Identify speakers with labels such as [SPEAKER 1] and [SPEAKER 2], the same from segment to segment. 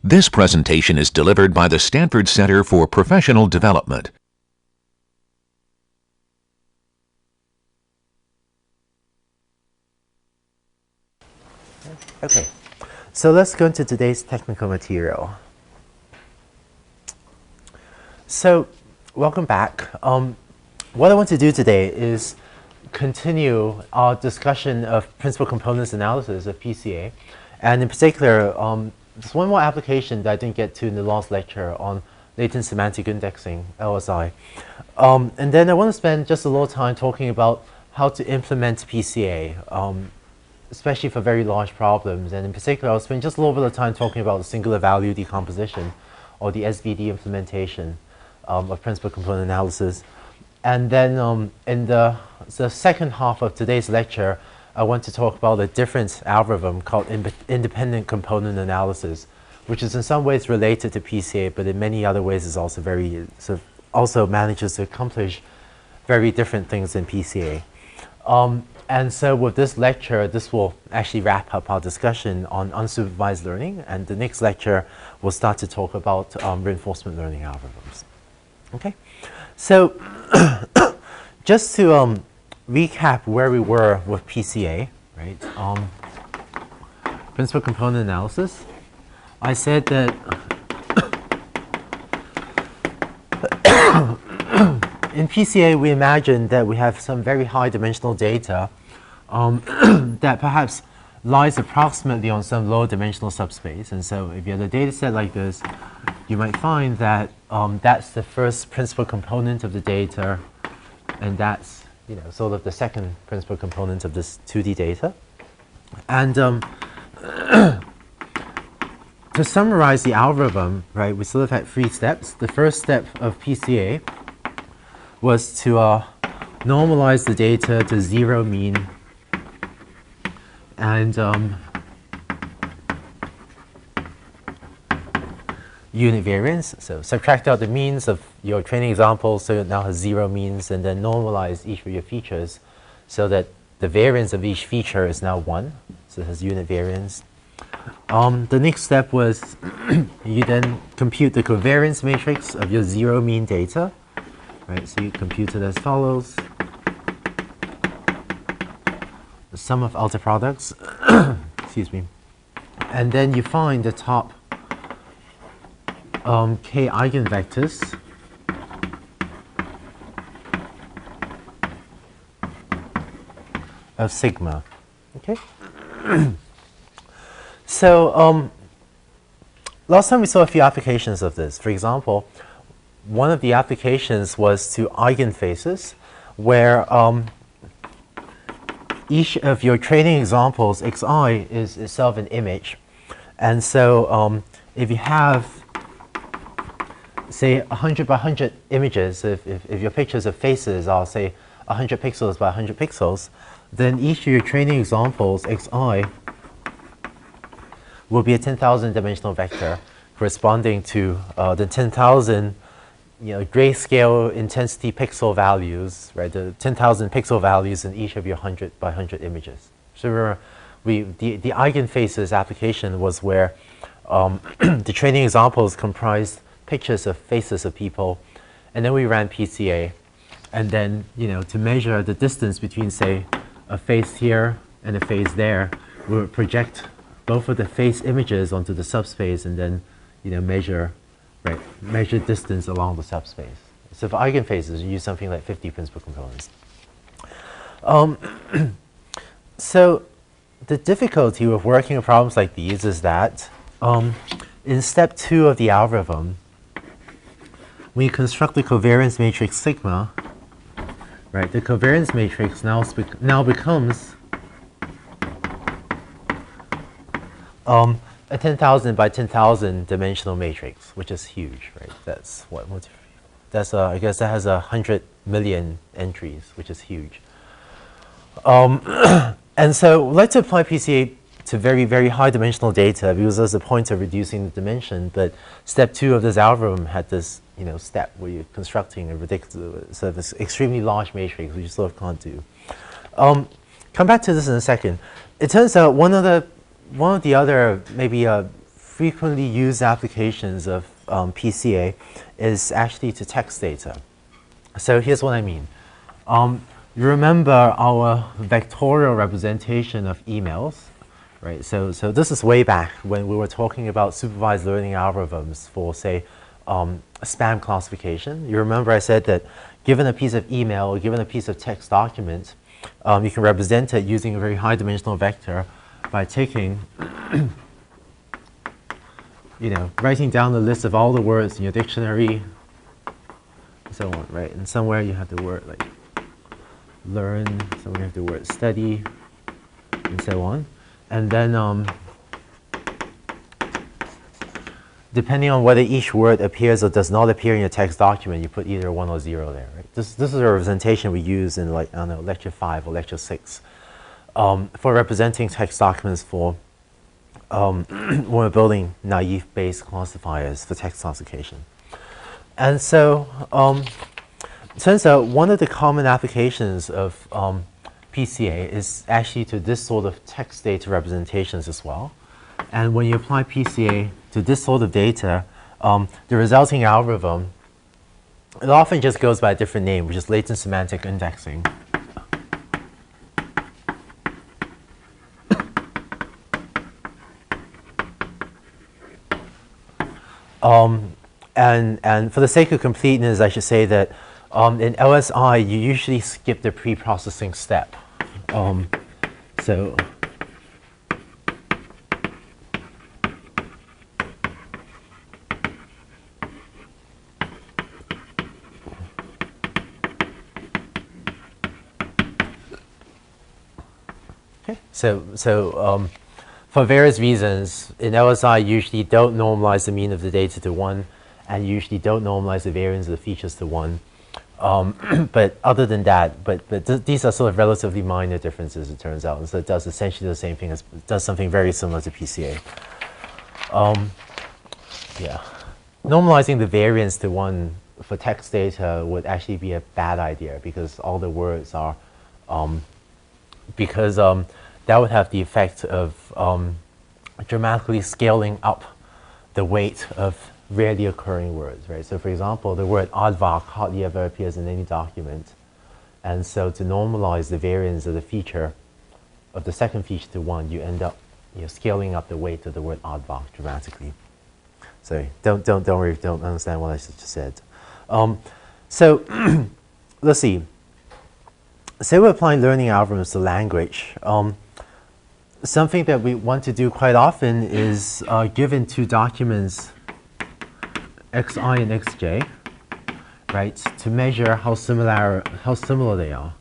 [SPEAKER 1] This presentation is delivered by the Stanford Center for Professional Development.
[SPEAKER 2] Okay, so let's go into today's technical material. So, welcome back. What I want to do today is continue our discussion of principal components analysis of PCA, and in particular, there's one more application that I didn't get to in the last lecture on latent semantic indexing, LSI. And then I want to spend just a little time talking about how to implement PCA, especially for very large problems. And in particular, I'll spend just a little bit of time talking about the singular value decomposition, or the SVD implementation of principal component analysis. And then in the second half of today's lecture, I want to talk about a different algorithm called independent component analysis, which is in some ways related to PCA, but in many other ways is also also manages to accomplish very different things than PCA. And so with this lecture, this will actually wrap up our discussion on unsupervised learning, and the next lecture we'll start to talk about reinforcement learning algorithms. Okay, so just to recap where we were with PCA, right? Principal component analysis. I said that in PCA we imagine that we have some very high dimensional data that perhaps lies approximately on some low dimensional subspace. And so if you have a data set like this, you might find that that's the first principal component of the data, and that's sort of the second principal component of this 2D data. And to summarize the algorithm, right, we sort of had 3 steps. The first step of PCA was to normalize the data to 0 mean and unit variance. So subtract out the means of your training example, so it now has 0 means, and then normalize each of your features so that the variance of each feature is now 1. So it has unit variance. The next step was you then compute the covariance matrix of your 0 mean data. Right, so you compute it as follows. The sum of outer products, excuse me. And then you find the top k eigenvectors of sigma. Okay. So last time we saw a few applications of this. For example, one of the applications was to eigenfaces, where each of your training examples, xi, is itself an image. And so if you have, say, 100 by 100 images, if your pictures of faces are, say, 100 pixels by 100 pixels, then each of your training examples, xi, will be a 10,000 dimensional vector corresponding to the 10,000 grayscale intensity pixel values, right? The 10,000 pixel values in each of your 100 by 100 images. So remember, the eigenfaces application was where the training examples comprised pictures of faces of people, and then we ran PCA, and then to measure the distance between, say, a face here and a face there, we would project both of the face images onto the subspace, and then measure distance along the subspace. So for eigenfaces, you use something like 50 principal components. So the difficulty with working with problems like these is that in step 2 of the algorithm, when you construct the covariance matrix sigma, right, the covariance matrix now becomes a 10,000 by 10,000 dimensional matrix, which is huge, right? That's that's I guess that has 100 million entries, which is huge. And so we'd like to apply PCA to very, very high dimensional data because there's a point of reducing the dimension. But step 2 of this algorithm had this step where you're constructing a ridiculous, so this extremely large matrix, which you sort of can't do. Come back to this in a second. It turns out one of the other maybe frequently used applications of PCA is actually to text data. So here's what I mean. You remember our vectorial representation of emails, right? So this is way back when we were talking about supervised learning algorithms for, say, spam classification. You remember I said that given a piece of email or given a piece of text document, you can represent it using a very high dimensional vector by taking, writing down the list of all the words in your dictionary, and so on, right? And somewhere you have the word like learn, somewhere you have the word study, and so on. And then depending on whether each word appears or does not appear in your text document, you put either 1 or 0 there, right? This is a representation we use in, like, I don't know, lecture 5 or lecture 6 for representing text documents for when we're building naive Bayes classifiers for text classification. And so turns out one of the common applications of PCA is actually to this sort of text data representations as well. And when you apply PCA to this sort of data, the resulting algorithm, it often just goes by a different name, which is latent semantic indexing. And for the sake of completeness, I should say that in LSI, you usually skip the pre-processing step. So for various reasons, in LSI, you usually don't normalize the mean of the data to 1, and you usually don't normalize the variance of the features to 1. But other than that, these are sort of relatively minor differences, it turns out. And so it does essentially the same thing as, it does something very similar to PCA. Yeah. Normalizing the variance to 1 for text data would actually be a bad idea because all the words are, that would have the effect of dramatically scaling up the weight of rarely occurring words, right? So for example, the word aardvark hardly ever appears in any document. And so to normalize the variance of the feature, of the second feature to 1, you end up scaling up the weight of the word aardvark dramatically. Sorry, don't worry if you don't understand what I just said. So let's see. Say we're applying learning algorithms to language. Something that we want to do quite often is given 2 documents, xi and xj, right, to measure how similar they are.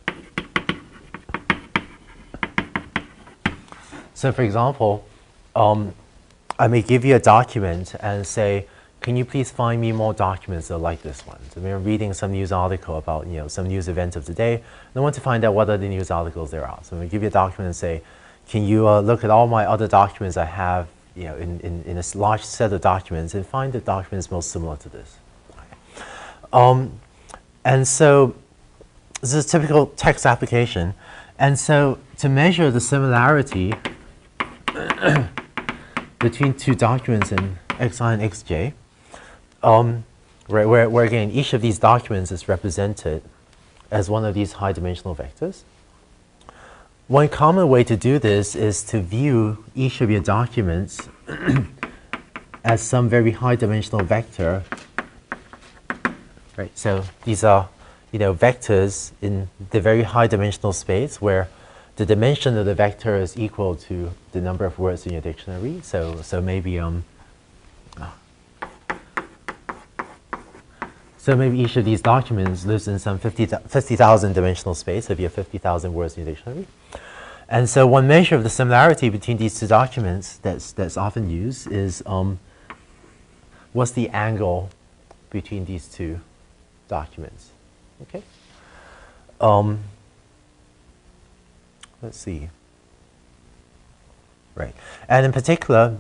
[SPEAKER 2] So for example, I may give you a document and say, can you please find me more documents that are like this one? So we're reading some news article about some news event of the day, and I want to find out what other news articles there are. So I'm going to give you a document and say, can you look at all my other documents I have in a large set of documents and find the documents most similar to this. And so this is a typical text application. And so to measure the similarity between 2 documents in xi and xj, where again, each of these documents is represented as one of these high dimensional vectors. One common way to do this is to view each of your documents as some very high dimensional vector. Right, so these are vectors in the very high dimensional space where the dimension of the vector is equal to the number of words in your dictionary. So maybe maybe each of these documents lives in some 50,000 dimensional space if you have 50,000 words in your dictionary. And so one measure of the similarity between these 2 documents that's often used is what's the angle between these 2 documents. Okay. Let's see. Right. And in particular,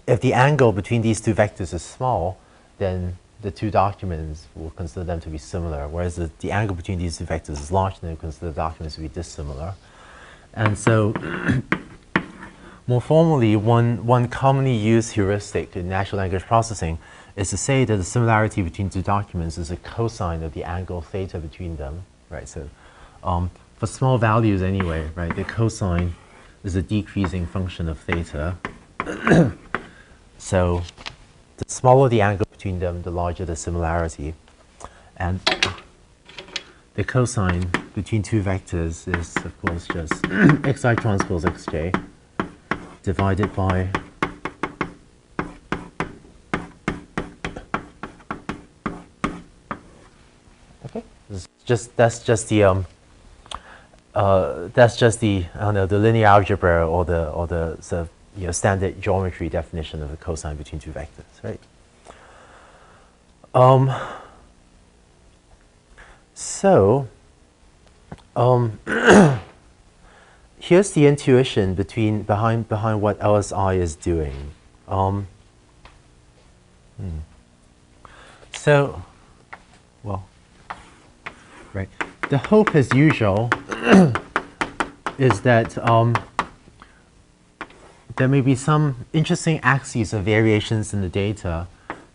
[SPEAKER 2] if the angle between these 2 vectors is small, then the 2 documents will consider them to be similar, whereas the angle between these 2 vectors is large, then we'll consider the documents to be dissimilar. And so more formally, one commonly used heuristic in natural language processing is to say that the similarity between two documents is a cosine of the angle theta between them, right? So for small values anyway, right, the cosine is a decreasing function of theta. So the smaller the angle between them, the larger the similarity. And the cosine between two vectors is, of course, just xi transpose xj divided by that's just the I don't know, the linear algebra or the sort of, standard geometry definition of the cosine between two vectors, right? Here's the intuition behind what LSI is doing. Right. The hope, as usual, is that there may be some interesting axes of variations in the data,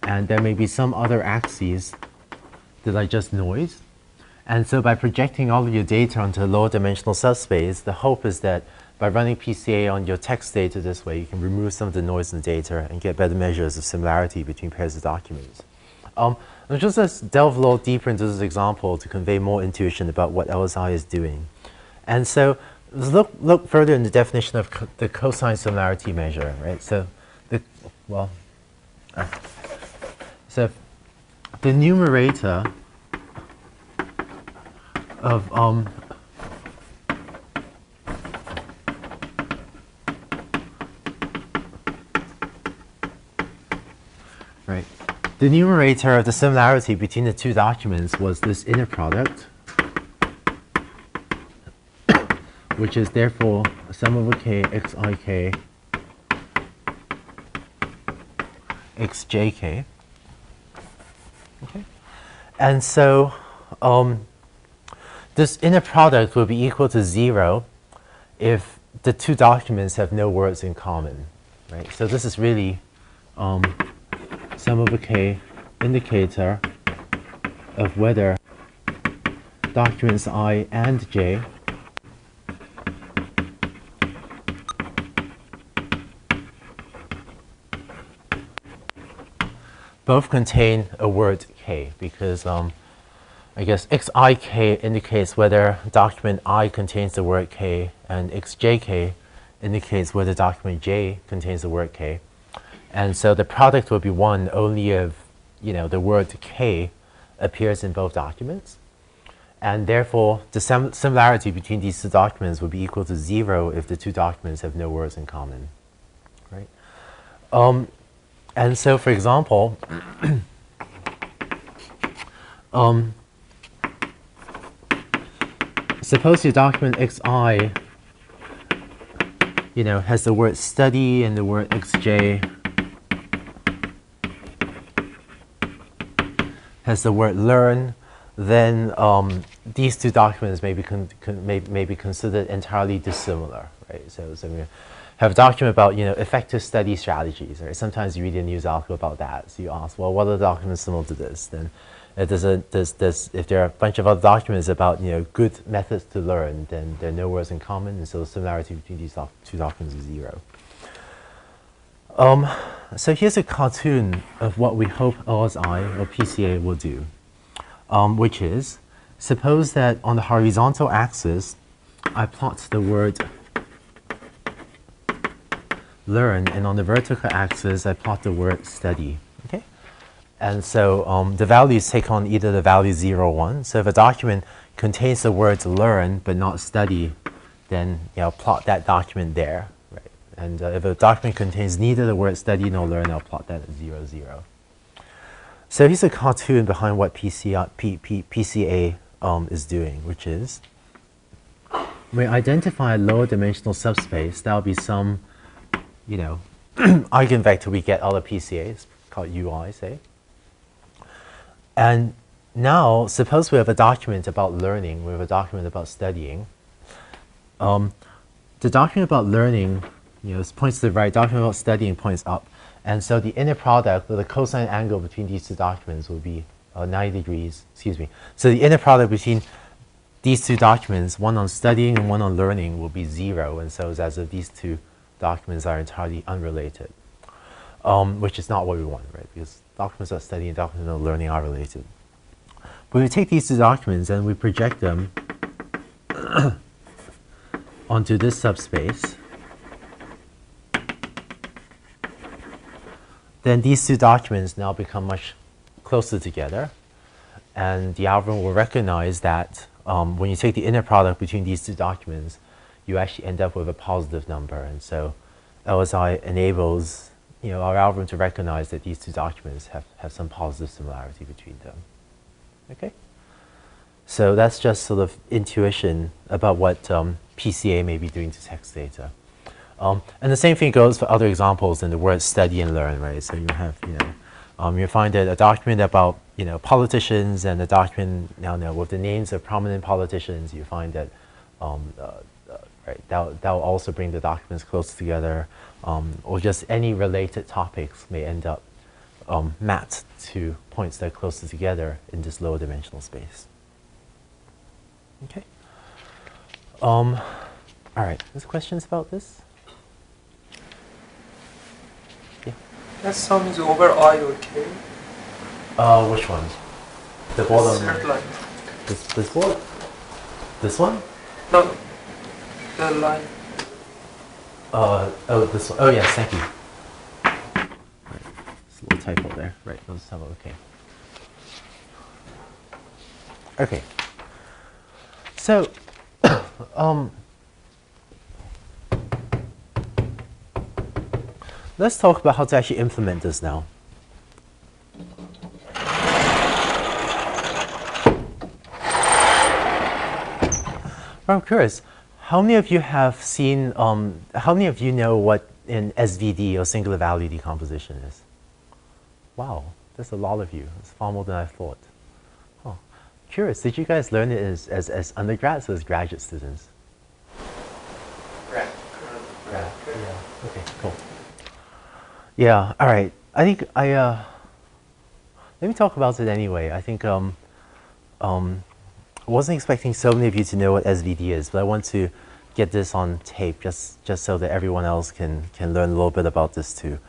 [SPEAKER 2] and there may be some other axes that are just noise. And so by projecting all of your data onto a lower dimensional subspace, the hope is that by running PCA on your text data this way, you can remove some of the noise in the data and get better measures of similarity between pairs of documents. Let's delve a little deeper into this example to convey more intuition about what LSI is doing. And so let's look further in the definition of the cosine similarity measure, right? So the numerator of right. The numerator of the similarity between the two documents was this inner product, which is therefore sum over k xik xjk. Okay, and so this inner product will be equal to 0 if the two documents have no words in common, right? So this is really sum over k indicator of whether documents I and j both contain a word k, because I guess xik indicates whether document I contains the word k, and xjk indicates whether document j contains the word k. And so the product will be 1 only if the word k appears in both documents. And therefore, the similarity between these two documents will be equal to 0 if the two documents have no words in common, right? And so, for example, suppose your document xi, has the word study and the word xj has the word learn, then these two documents may be considered entirely dissimilar, right? So we have a document about effective study strategies, right? Sometimes you read a news article about that, so you ask, well, what are the documents similar to this? Then if there are a bunch of other documents about good methods to learn, then there are no words in common, and so the similarity between these two documents is 0. So here's a cartoon of what we hope LSI or PCA will do, which is, suppose that on the horizontal axis, I plot the word learn, and on the vertical axis, I plot the word study. Okay, and so the values take on either the value 0 or 1. So if a document contains the words learn but not study, then plot that document there. And if a document contains neither the word study nor learn, I'll plot that at 0, 0. So here's a cartoon behind what PCA is doing, which is we identify a lower dimensional subspace. That'll be some, eigenvector we get out of PCAs, called UI, say. And now, suppose we have a document about learning, we have a document about studying. The document about learning, This points to the right, document about studying points up. And so the inner product, the cosine angle between these two documents will be 90 degrees, excuse me. So the inner product between these two documents, one on studying and one on learning, will be 0. And so it's as if these two documents are entirely unrelated, which is not what we want, right? Because documents about studying and documents about learning are related. But we take these two documents and we project them onto this subspace. Then these two documents now become much closer together. And the algorithm will recognize that when you take the inner product between these two documents, you actually end up with a positive number. And so LSI enables our algorithm to recognize that these two documents have some positive similarity between them. Okay? So that's just sort of intuition about what PCA may be doing to text data. And the same thing goes for other examples in the word study and learn, right? So you have, you find that a document about, politicians and a document now with the names of prominent politicians, you find that, right, that will also bring the documents closer together, or just any related topics may end up mapped to points that are closer together in this lower dimensional space. Okay. All right, there's questions about this?
[SPEAKER 3] That sum is over I or K?
[SPEAKER 2] Which one? The bottom.
[SPEAKER 3] Third line.
[SPEAKER 2] This board? This one?
[SPEAKER 3] No, the line.
[SPEAKER 2] Oh, this one. Oh, yes, thank you. Right. There's a little typo there. Right, let's have a okay. Okay. So, let's talk about how to actually implement this now. I'm curious, how many of you have seen, how many of you know what an SVD or singular value decomposition is? Wow, there's a lot of you. It's far more than I thought. Oh, curious, did you guys learn it as undergrads or as graduate students?
[SPEAKER 3] Grad.
[SPEAKER 2] Yeah, okay, cool. Yeah, all right. I think let me talk about it anyway. I think I wasn't expecting so many of you to know what SVD is, but I want to get this on tape just so that everyone else can learn a little bit about this too.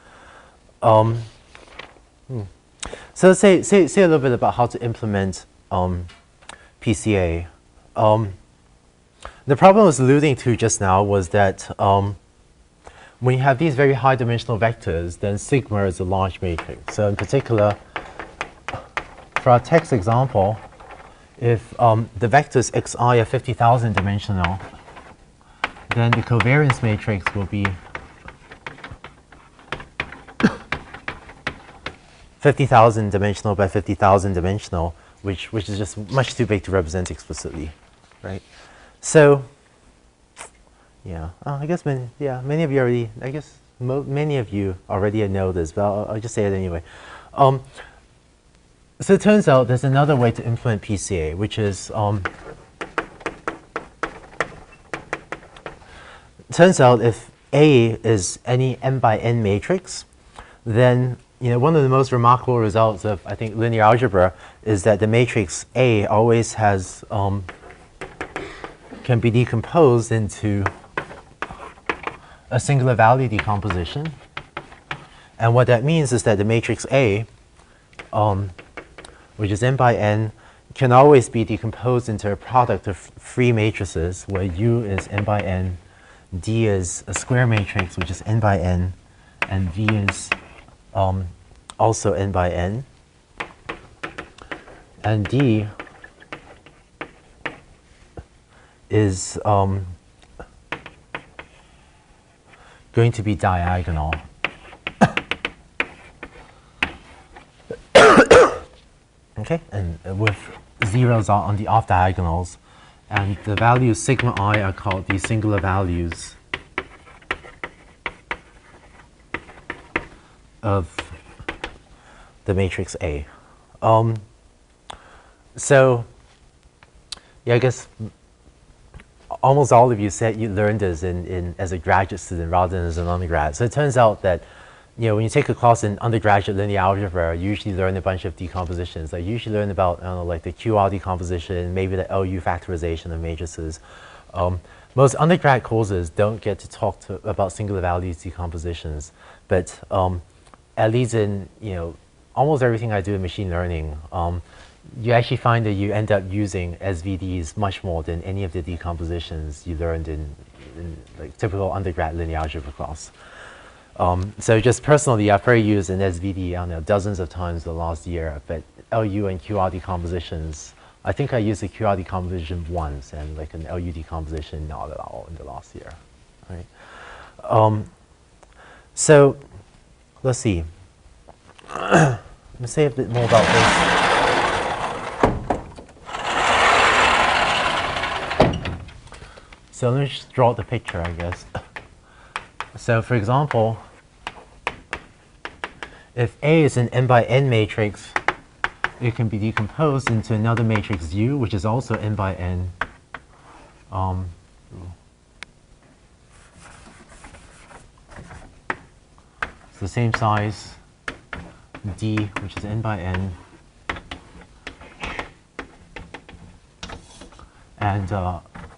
[SPEAKER 2] So say a little bit about how to implement PCA. The problem I was alluding to just now was that when you have these very high dimensional vectors, then sigma is a large matrix. So in particular, for our text example, if the vectors xi are 50,000 dimensional, then the covariance matrix will be 50,000 dimensional by 50,000 dimensional, which is just much too big to represent explicitly, right? So, yeah, I guess many of you already. I guess many of you already know this, but I'll just say it anyway. So it turns out there's another way to implement PCA, which is turns out if A is any n by n matrix, then one of the most remarkable results of, I think, linear algebra is that the matrix A always has can be decomposed into a singular value decomposition. And what that means is that the matrix A, which is n by n, can always be decomposed into a product of free matrices where U is n by n, D is a square matrix, which is n by n, and V is also n by n. And D is going to be diagonal. Okay, and with zeros on the off diagonals, and the values sigma I are called the singular values of the matrix A. So, yeah, I guess almost all of you said you learned this as a graduate student rather than as an undergrad. So it turns out that, when you take a class in undergraduate linear algebra, you usually learn a bunch of decompositions. Like you usually learn about, I don't know, like the QR decomposition, maybe the LU factorization of matrices. Most undergrad courses don't get to talk about singular values decompositions, but at least in almost everything I do in machine learning, you actually find that you end up using SVDs much more than any of the decompositions you learned in like typical undergrad linear algebra class. So just personally, I've probably used an SVD, I don't know, dozens of times the last year, but LU and QR decompositions, I think I used a QR decomposition once and like an LU decomposition not at all in the last year, right? So let's see. Let me say a bit more about this. So let me just draw the picture, I guess. So for example, if A is an n by n matrix, it can be decomposed into another matrix U, which is also n by n. It's the same size, D, which is n by n. And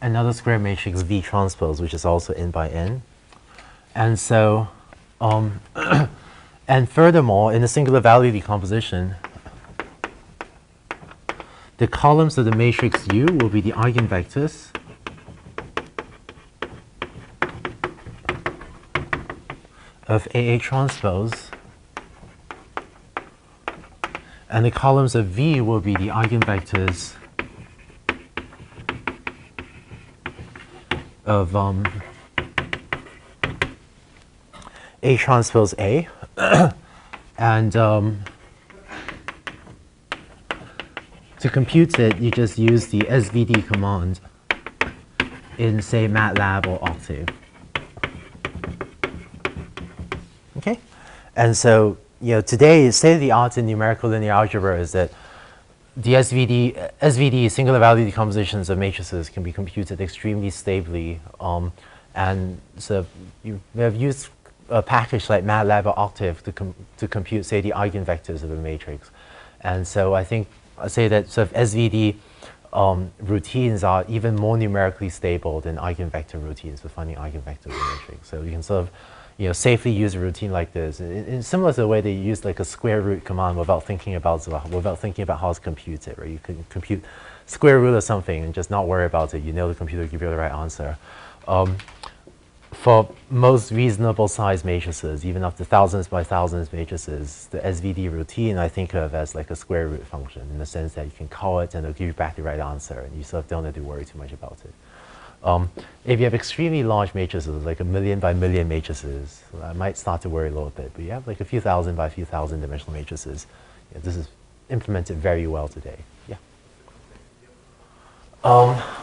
[SPEAKER 2] another square matrix V transpose, which is also n by n. And so, and furthermore, in the singular value decomposition, the columns of the matrix U will be the eigenvectors of AA transpose, and the columns of V will be the eigenvectors of A transpose A. And to compute it, you just use the SVD command in, say, MATLAB or Octave. Okay? And so, today, state of the art in numerical linear algebra is that the SVD, singular value decompositions of matrices, can be computed extremely stably. And so you have used a package like MATLAB or Octave to compute, say, the eigenvectors of a matrix. And so I think I say that sort of SVD routines are even more numerically stable than eigenvector routines for finding eigenvectors of a matrix. So you can sort of safely use a routine like this. And similar to the way they use like a square root command without thinking about how it's computed, right? You can compute square root of something and just not worry about it. The computer will give you the right answer. For most reasonable size matrices, even up to thousands by thousands matrices, the SVD routine I think of as like a square root function in the sense that you can call it and it'll give you back the right answer and you sort of don't have to worry too much about it. If you have extremely large matrices, like a million by million matrices, I might start to worry a little bit, but you have like a few thousand by a few thousand dimensional matrices. This is implemented very well today. Yeah.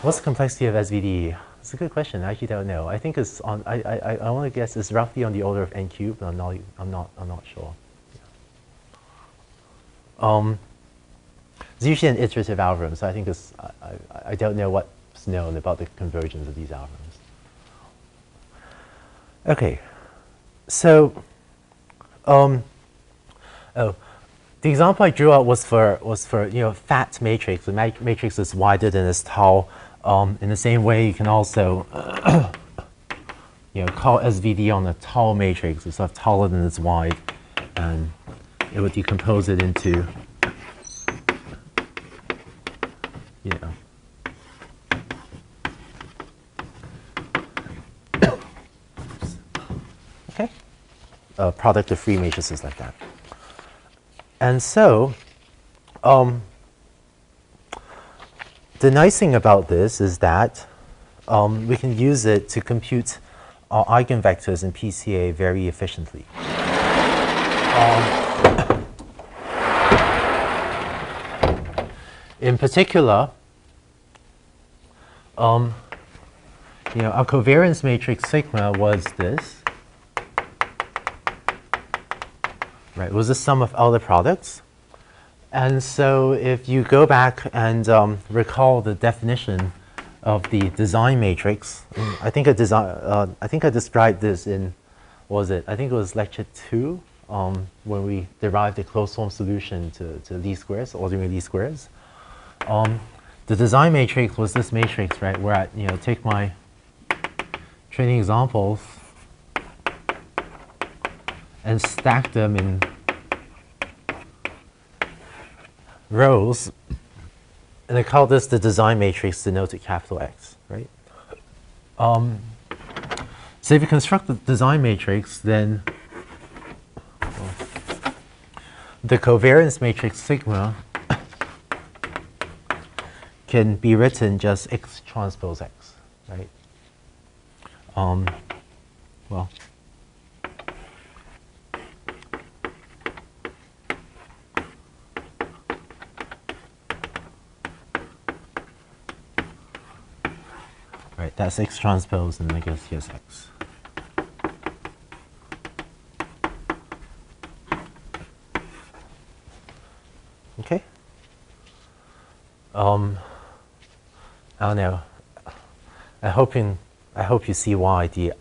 [SPEAKER 2] What's the complexity of SVD? It's a good question. I actually don't know. I think it's on. I want to guess it's roughly on the order of n cubed, but I'm not sure. Yeah. It's usually an iterative algorithm, so I think it's. I don't know what's known about the convergence of these algorithms. Okay, so the example I drew out was for fat matrix. The matrix is wider than its tau. In the same way, you can also call SVD on a tall matrix. It's sort of taller than it's wide, and it would decompose it into okay, a product of free matrices like that. And so, the nice thing about this is that we can use it to compute our eigenvectors in PCA very efficiently. In particular, our covariance matrix sigma was this. Right, it was the sum of all the products. And so if you go back and recall the definition of the design matrix. I think I described this in, what was it? I think it was lecture 2, when we derived a closed form solution to least squares, ordinary least squares. The design matrix was this matrix, right, where I take my training examples and stack them in rows, and I call this the design matrix denoted capital X, right? So if you construct the design matrix, then the covariance matrix sigma can be written just X transpose X, right? Well, right, that's X transpose, and I guess here's X. Okay. I don't know. I hope you see why the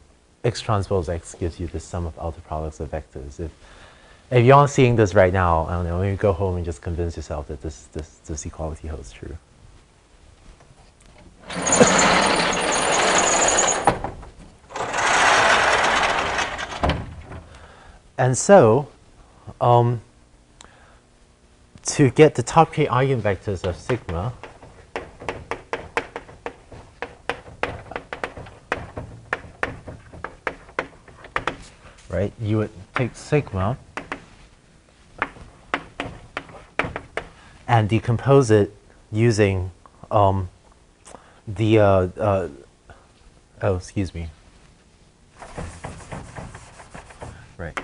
[SPEAKER 2] X transpose X gives you the sum of outer products of vectors. If you aren't seeing this right now, I don't know, when you go home and just convince yourself that this equality holds true. And so, to get the top k eigenvectors of sigma, right, you would take sigma and decompose it using excuse me. Right.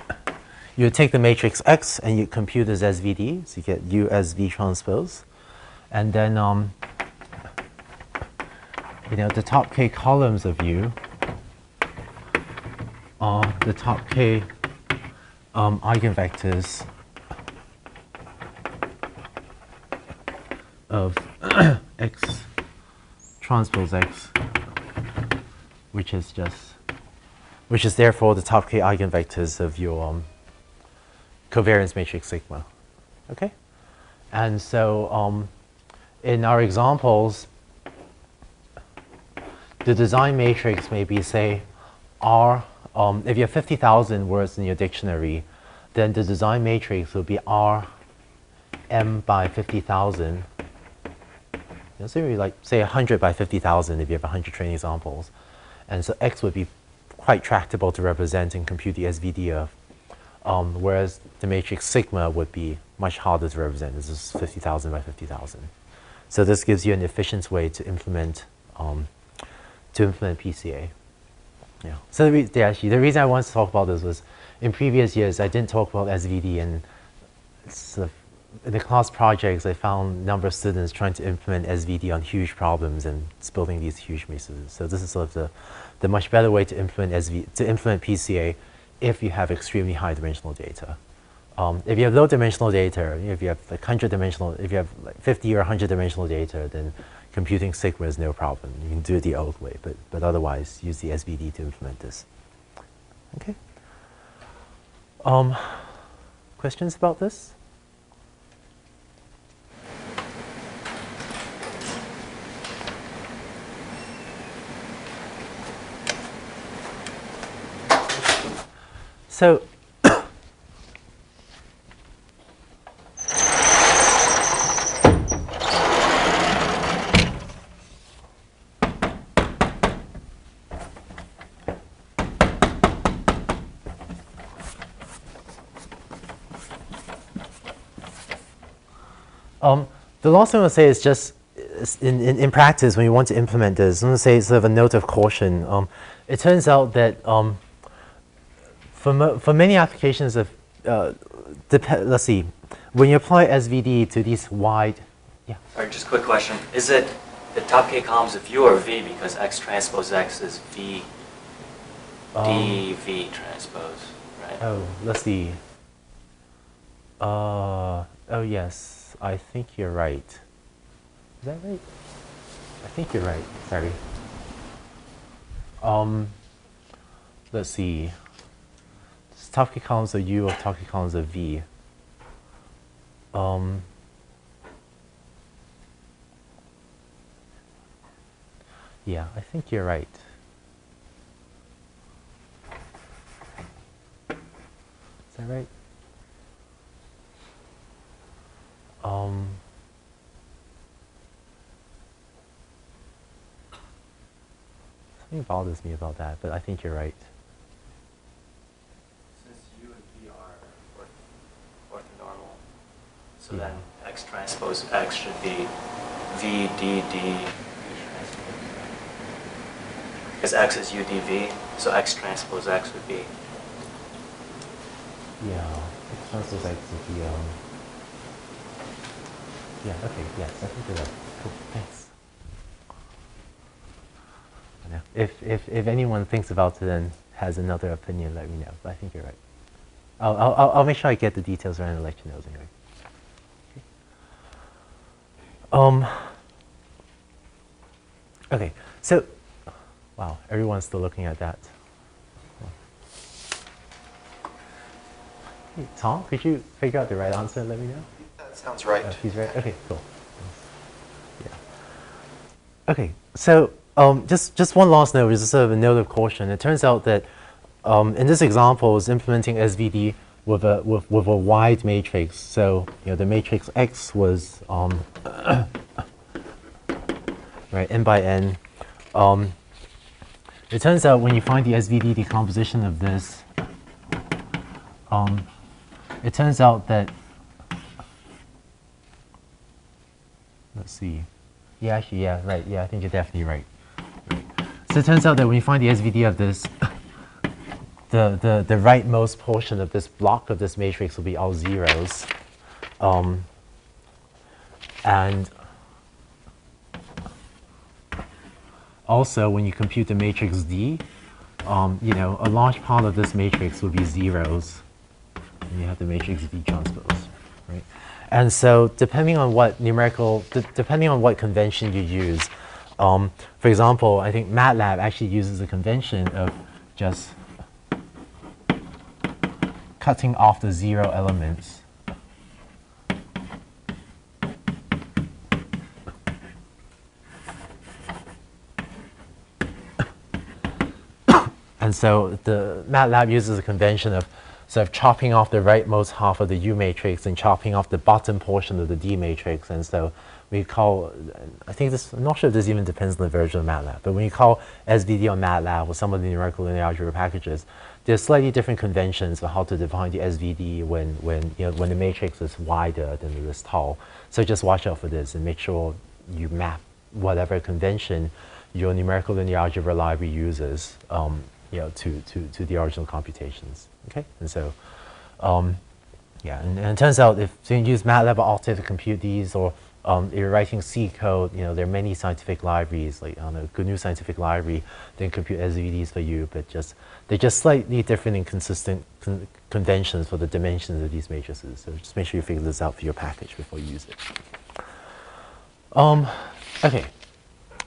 [SPEAKER 2] You would take the matrix X and you compute as SVD, so you get U as V transpose. And then, the top k columns of U are the top k eigenvectors of X transpose X, which is therefore the top k eigenvectors of your covariance matrix sigma. Okay? And so in our examples, the design matrix may be, say, R. If you have 50,000 words in your dictionary, then the design matrix will be R M by 50,000. So maybe like, say, 100 by 50,000 if you have 100 training examples. And so X would be quite tractable to represent and compute the SVD of. Whereas the matrix sigma would be much harder to represent. This is 50,000 by 50,000. So this gives you an efficient way to implement PCA. Yeah. So the reason I wanted to talk about this was, in previous years I didn't talk about SVD, and sort of in the class projects I found a number of students trying to implement SVD on huge problems and building these huge matrices. So this is sort of the much better way to implement PCA if you have extremely high dimensional data. If you have low dimensional data, if you have like 100 dimensional, if you have like 50 or 100 dimensional data, then computing sigma is no problem. You can do it the old way, but otherwise use the SVD to implement this. Okay. Questions about this? So the last thing I want to say is just in practice, when you want to implement this, I want to say sort of a note of caution. It turns out that for many applications of, let's see, when you apply SVD to these wide, yeah.
[SPEAKER 4] All right, just a quick question. Is it the top k columns of U or V, because X transpose X is V, dV transpose, right?
[SPEAKER 2] Oh, let's see. Oh yes, I think you're right. Is that right? I think you're right. Sorry. Let's see. Top k columns of U or top k columns of V. Yeah, I think you're right. Is that right? Something bothers me about that, but I think you're right.
[SPEAKER 4] Since U and V are orthonormal, so
[SPEAKER 2] Yeah.
[SPEAKER 4] then X transpose X should be V, D, D. Because X is U, D, V, so X transpose X would be.
[SPEAKER 2] Yeah, X transpose X would be, yeah, okay, yes, I think you're right. Cool, thanks. If anyone thinks about it and has another opinion, let me know. But I think you're right. I'll make sure I get the details around and let you know anyway. Okay, so, wow, everyone's still looking at that. Hey, Tom, could you figure out the right answer and let me know?
[SPEAKER 3] That sounds right.
[SPEAKER 2] He's right. Okay, cool. Yeah. Okay, so just one last note, just sort of a note of caution. It turns out that in this example, is implementing SVD with a wide matrix. So the matrix X was right, n by n. It turns out when you find the SVD decomposition of this, it turns out that, let's see, yeah, actually, yeah, right, yeah, I think you're definitely right. So it turns out that when you find the SVD of this, the rightmost portion of this block of this matrix will be all zeros. And also, when you compute the matrix D, a large part of this matrix will be zeros. And you have the matrix V transpose, right? And so depending on what depending on what convention you use, for example, I think MATLAB actually uses a convention of just cutting off the zero elements. And so the MATLAB uses a convention of sort of chopping off the rightmost half of the U matrix and chopping off the bottom portion of the D matrix. And so we call, I think this, I'm not sure if this even depends on the version of MATLAB, but when you call SVD on MATLAB or some of the numerical linear algebra packages, there's slightly different conventions for how to define the SVD when the matrix is wider than it is tall. So just watch out for this and make sure you map whatever convention your numerical linear algebra library uses to the original computations. Okay, and so yeah, and it turns out if you use MATLAB or Octave to compute these, or if you're writing C code, there are many scientific libraries like on a GNU scientific library that can compute SVDs for you, but they're just slightly different and consistent conventions for the dimensions of these matrices. So just make sure you figure this out for your package before you use it. Okay,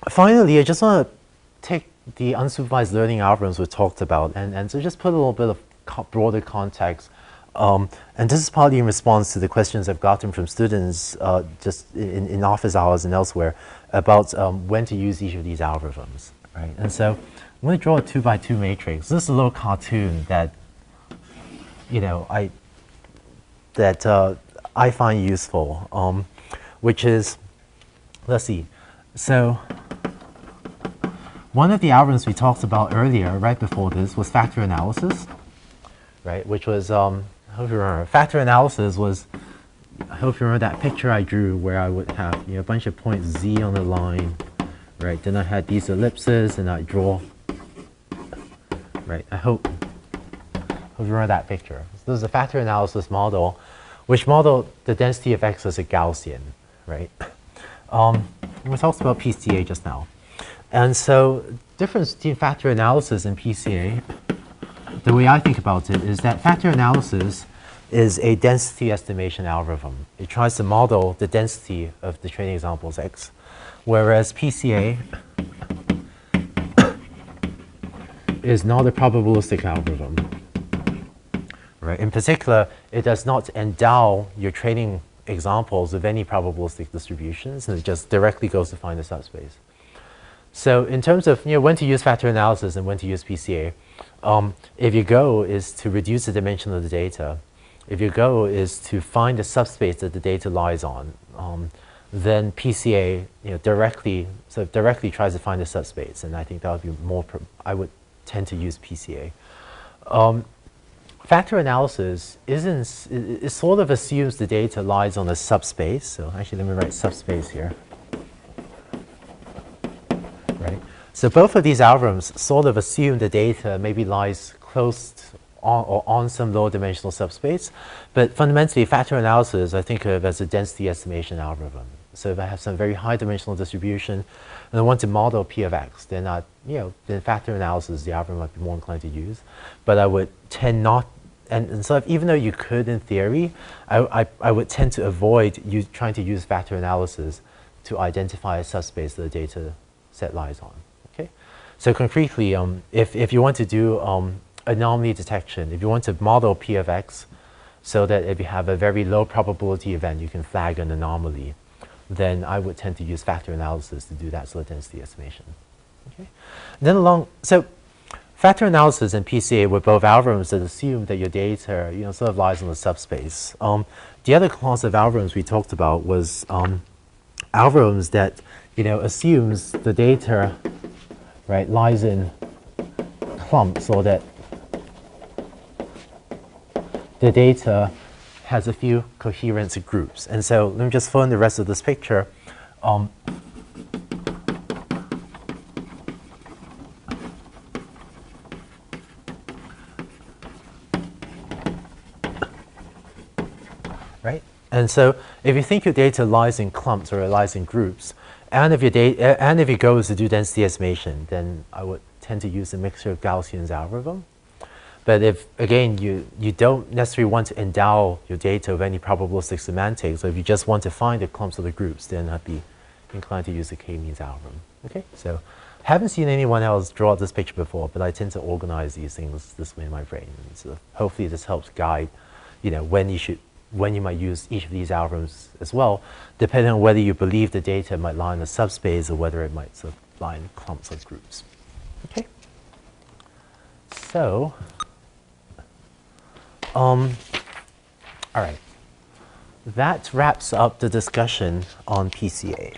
[SPEAKER 2] finally, I just want to take the unsupervised learning algorithms we talked about and so just put a little bit of broader context. And this is partly in response to the questions I've gotten from students just in office hours and elsewhere about when to use each of these algorithms, right? And so I'm going to draw a 2x2 matrix. This is a little cartoon that, I find useful, which is, let's see, so one of the algorithms we talked about earlier, right before this, was factor analysis, right? Which was, I hope you remember, factor analysis was, I hope you remember that picture I drew where I would have a bunch of points Z on the line, right? Then I had these ellipses and I draw, right? I hope you remember that picture. So this is a factor analysis model, which modeled the density of X as a Gaussian, right? We talked about PCA just now. And so difference between factor analysis and PCA, the way I think about it is that factor analysis is a density estimation algorithm. It tries to model the density of the training examples X, whereas PCA is not a probabilistic algorithm. Right? In particular, it does not endow your training examples with any probabilistic distributions, and it just directly goes to find the subspace. So in terms of when to use factor analysis and when to use PCA, if your goal is to reduce the dimension of the data, if your goal is to find the subspace that the data lies on, then PCA directly tries to find the subspace, and I think that would be more. I would tend to use PCA. Factor analysis it sort of assumes the data lies on a subspace. So actually, let me write subspace here. Right. So both of these algorithms sort of assume the data maybe lies close on some low dimensional subspace, but fundamentally, factor analysis I think of as a density estimation algorithm. So if I have some very high dimensional distribution and I want to model P of X, then then factor analysis the algorithm might be more inclined to use. But I would tend not, and so even though you could in theory, I would tend to avoid trying to use factor analysis to identify a subspace that the data set lies on. Okay, so concretely, if you want to do anomaly detection, if you want to model P of X, so that if you have a very low probability event, you can flag an anomaly, then I would tend to use factor analysis to do that sort of density estimation. Okay, then so factor analysis and PCA were both algorithms that assume that your data, sort of lies on the subspace. The other class of algorithms we talked about was algorithms that, assumes the data, right, lies in clumps, or that the data has a few coherence groups. And so let me just fill in the rest of this picture. Right? And so if you think your data lies in clumps or it lies in groups, and if your goal is to do density estimation, then I would tend to use a mixture of Gaussian's algorithm. But if, again, you don't necessarily want to endow your data with any probabilistic semantics, so if you just want to find the clumps of the groups, then I'd be inclined to use the k-means algorithm. Okay, so haven't seen anyone else draw this picture before, but I tend to organize these things this way in my brain. And so hopefully this helps guide, when you might use each of these algorithms as well, depending on whether you believe the data might lie in a subspace or whether it might sort of lie in clumps of groups. Okay, so. All right, that wraps up the discussion on PCA.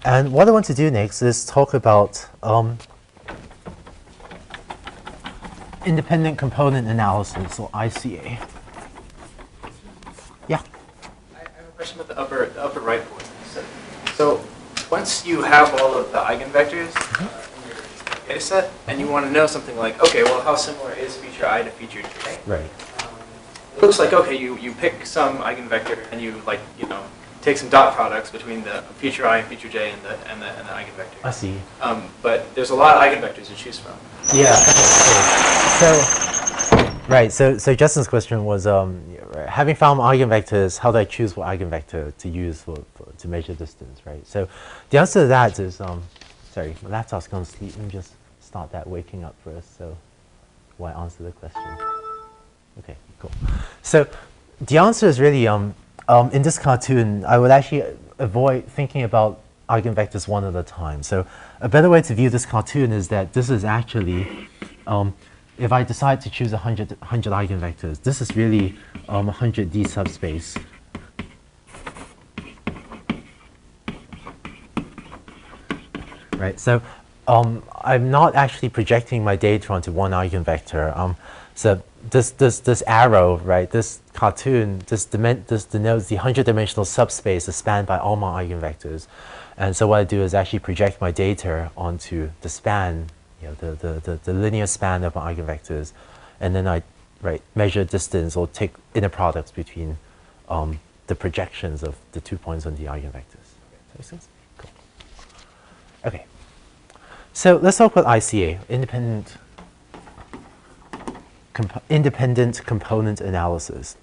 [SPEAKER 2] And what I want to do next is talk about independent component analysis, or ICA. Yeah?
[SPEAKER 5] I have a question about the upper right point. So once you have all of the eigenvectors, data set, and you want to know something like, okay, well, how similar is feature I to feature J?
[SPEAKER 2] Right.
[SPEAKER 5] It looks like, okay, you pick some eigenvector and you take some dot products between the feature I and feature J and the eigenvector.
[SPEAKER 2] I see.
[SPEAKER 5] But there's a lot of eigenvectors to choose from.
[SPEAKER 2] Yeah. Okay. So Justin's question was, having found eigenvectors, how do I choose what eigenvector to use to measure distance, right? So the answer to that is, sorry, my laptop's gone to sleep. Let me just start that waking up first, so while I answer the question. Okay, cool. So the answer is really, in this cartoon, I would actually avoid thinking about eigenvectors one at a time. So a better way to view this cartoon is that this is actually, if I decide to choose 100 eigenvectors, this is really 100D subspace. Right, so I'm not actually projecting my data onto one eigenvector. So this arrow, right, this cartoon, this denotes the 100-dimensional subspace is spanned by all my eigenvectors. And so what I do is actually project my data onto the span, the linear span of my eigenvectors, and then I measure distance or take inner products between the projections of the 2 points on the eigenvectors. Does that make sense? Cool. Okay. So let's talk about ICA, independent component analysis.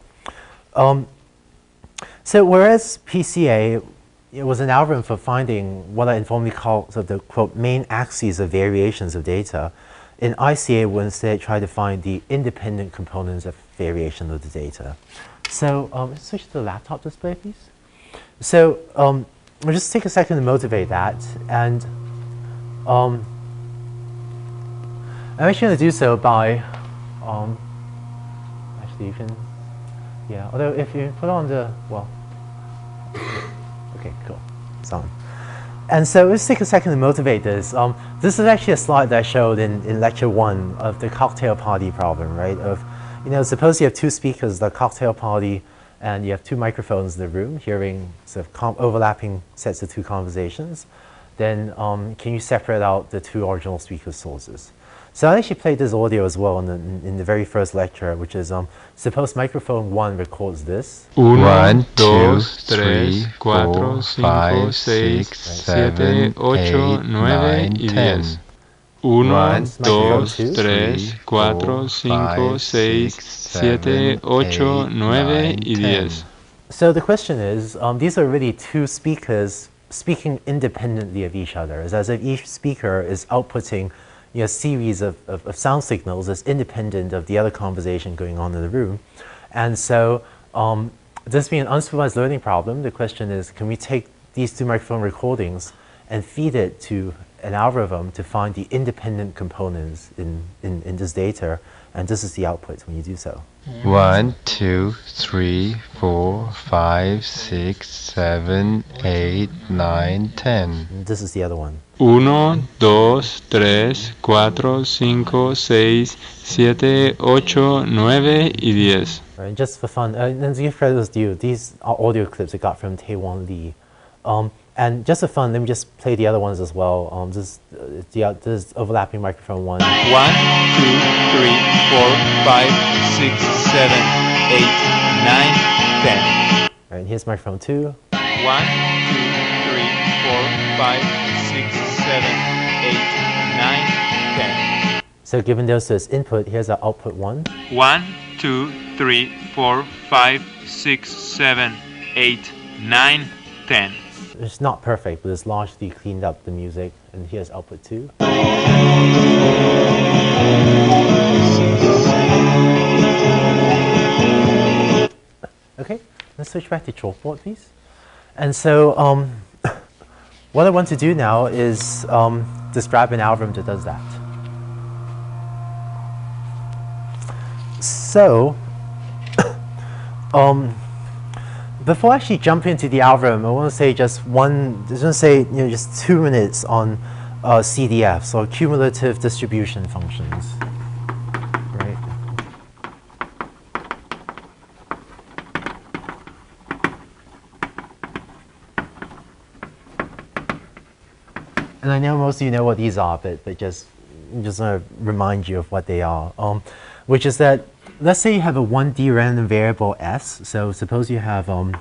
[SPEAKER 2] So whereas PCA, it was an algorithm for finding what I informally call sort of the, quote, main axes of variations of data, in ICA we'll instead try to find the independent components of variation of the data. So let's switch to the laptop display, please. So we'll just take a second to motivate that. And I'm actually going to do so by, actually you can, yeah, although if you put on the, well, okay, cool, it's on. And so let's take a second to motivate this. This is actually a slide that I showed in lecture 1 of the cocktail party problem, right? Of, you know, suppose you have 2 speakers, the cocktail party, and you have 2 microphones in the room hearing sort of overlapping sets of 2 conversations. Then can you separate out the 2 original speaker sources? So I actually played this audio as well in the very first lecture, which is suppose microphone 1 records this.
[SPEAKER 6] 1, 2, 3, 4, 5, 6, 7, 8, 9, 10. 1, 2, 3, 4, 5, 6, 7, 8, 9, y 10.
[SPEAKER 2] So the question is, these are really 2 speakers speaking independently of each other. It's as if each speaker is outputting, you know, a series of sound signals that's independent of the other conversation going on in the room. And so this being an unsupervised learning problem, the question is, can we take these 2 microphone recordings and feed it to an algorithm to find the independent components in this data, and this is the output when you do so.
[SPEAKER 6] 1, 2, 3, 4, 5, 6, 7, 8, 9, 10.
[SPEAKER 2] And this is the other one.
[SPEAKER 6] 1, 2, 3, 4, 5, 6, 7, 8, 9, y 10.
[SPEAKER 2] Right, just for fun, and to give credit to you, these are audio clips I got from Taewon Lee. And just for fun, let me just play the other ones as well. This overlapping microphone 1. 1, 2, 3, 4,
[SPEAKER 6] 5, 6, 7, 8, 9, 10.
[SPEAKER 2] Right, and here's microphone 2.
[SPEAKER 6] 1, 2, 3, 4, 5, 6, 7, 8, 9, 10.
[SPEAKER 2] So given those as input, here's our output 1.
[SPEAKER 6] 1, 2, 3, 4, 5, 6, 7, 8, 9, 10.
[SPEAKER 2] It's not perfect, but it's largely cleaned up the music. And here's output 2. Okay, let's switch back to chalkboard, please. And so what I want to do now is describe an algorithm that does that. So before I actually jump into the algorithm, I want to say just just 2 minutes on CDFs, or cumulative distribution functions. Right. And I know most of you know what these are, but just want to remind you of what they are. Which is that, let's say you have a 1D random variable S. So suppose you have a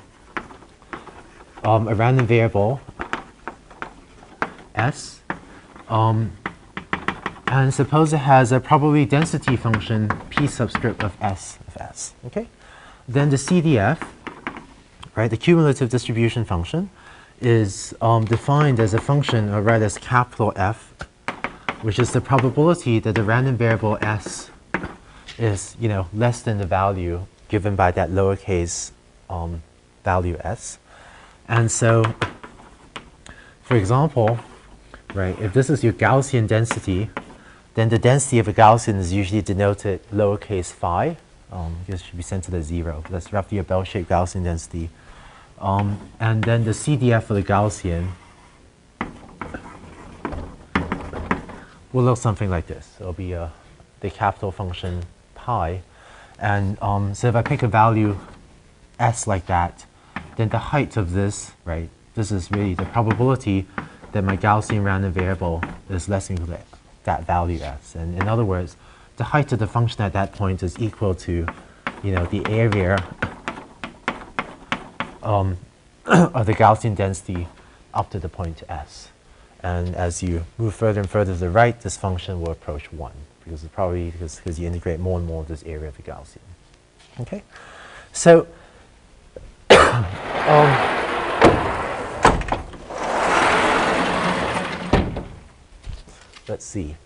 [SPEAKER 2] random variable S, and suppose it has a probability density function P subscript of S. Okay, then the CDF, right, the cumulative distribution function, is defined as a function, or rather as capital F, which is the probability that the random variable S is, you know, less than the value given by that lowercase value S. And so, for example, right, if this is your Gaussian density, then the density of a Gaussian is usually denoted lowercase phi. This should be centered at 0. That's roughly a bell-shaped Gaussian density. And then the CDF for the Gaussian will look something like this. It'll be the capital function pi. And so if I pick a value S like that, then the height of this, right, this is really the probability that my Gaussian random variable is less than equal to that value S. And in other words, the height of the function at that point is equal to, you know, the area of the Gaussian density up to the point S. And as you move further and further to the right, this function will approach 1, because it's probably because you integrate more and more of this area of the Gaussian. Okay, so Let's see.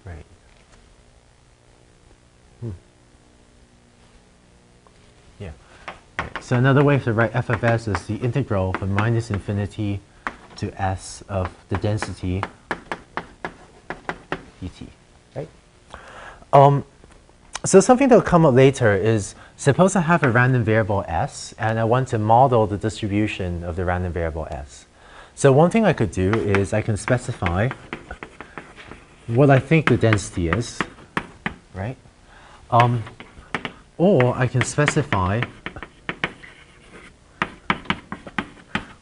[SPEAKER 2] Right. Yeah. Right. So another way to write f of s is the integral from minus infinity to s of the density dt. Right. So something that will come up later is, suppose I have a random variable s, and I want to model the distribution of the random variable s. So one thing I could do is I can specify what I think the density is, right? Or I can specify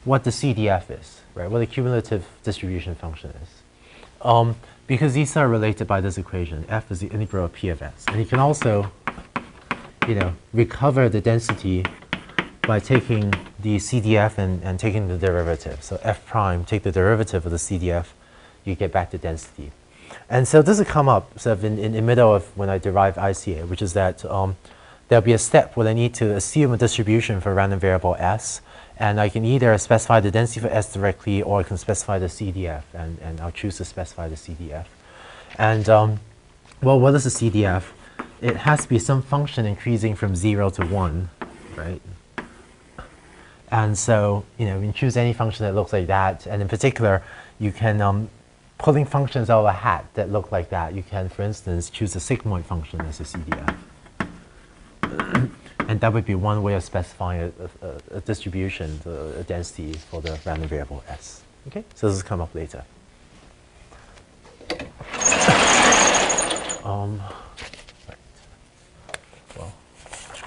[SPEAKER 2] what the CDF is, right? What the cumulative distribution function is. Because these are related by this equation. F is the integral of P of S. And you can also, recover the density by taking the CDF and taking the derivative. So F prime, take the derivative of the CDF, you get back the density. And so this will come up sort of in the middle of when I derive ICA, which is that there'll be a step where I need to assume a distribution for a random variable S. And I can either specify the density for S directly, or I can specify the CDF, and I'll choose to specify the CDF. And well, what is the CDF? It has to be some function increasing from 0 to 1, right? And so, you can choose any function that looks like that. And in particular, you can, pulling functions out of a hat that look like that, you can, for instance, choose a sigmoid function as a CDF. And that would be one way of specifying a distribution, a density for the random variable S. Okay, so this will come up later. Right. Well,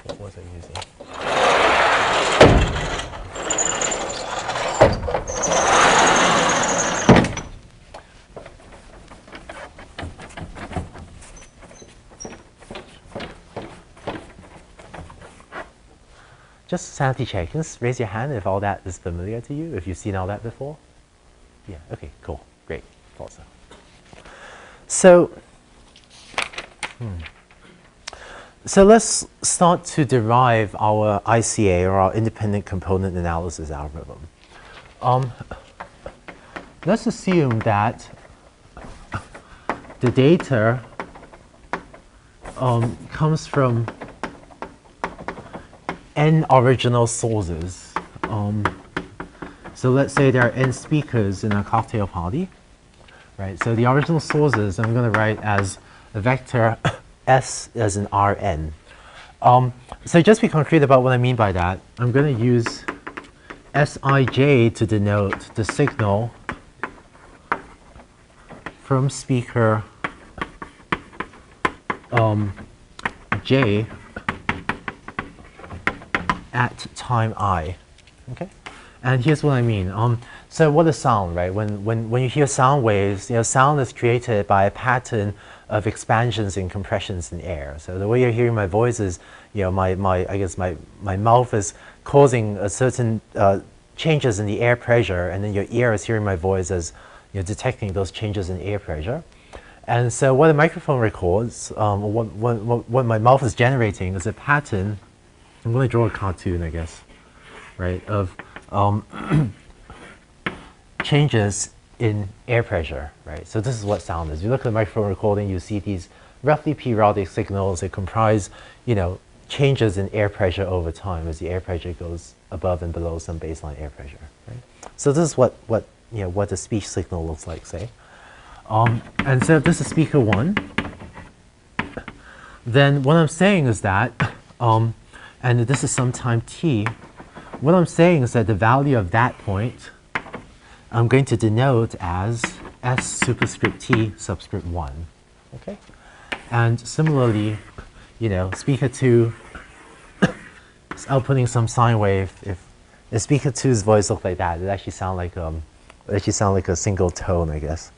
[SPEAKER 2] what was I using? Just sanity check. Just raise your hand if all that is familiar to you, if you've seen all that before. Yeah, okay, cool, great, thought so. So let's start to derive our ICA, or our independent component analysis algorithm. Let's assume that the data comes from n original sources. So let's say there are n speakers in a cocktail party, right? So the original sources I'm going to write as a vector S as an Rn. So just be concrete about what I mean by that. I'm going to use Sij to denote the signal from speaker j at time I. Okay, and here's what I mean. So what is sound, right? When you hear sound waves, sound is created by a pattern of expansions and compressions in air. So the way you're hearing my voice is, I guess my mouth is causing a certain changes in the air pressure, and then your ear is hearing my voice as detecting those changes in air pressure. And so what a microphone records, what my mouth is generating is a pattern. I'm going to draw a cartoon, I guess, right, of changes in air pressure, right? So this is what sound is. You look at the microphone recording, you see these roughly periodic signals that comprise, changes in air pressure over time as the air pressure goes above and below some baseline air pressure, right? So this is what the speech signal looks like, say. And so if this is speaker 1, then what I'm saying is that, and this is some time t, what I'm saying is that the value of that point I'm going to denote as S superscript t subscript 1. Okay? And similarly, speaker 2 is outputting some sine wave. If speaker 2's voice looked like that, it actually sound like a single tone, I guess.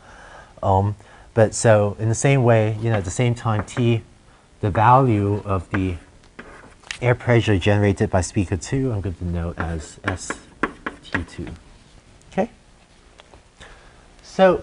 [SPEAKER 2] But so in the same way, at the same time t, the value of the air pressure generated by speaker 2, I'm going to denote as ST2. Okay? So,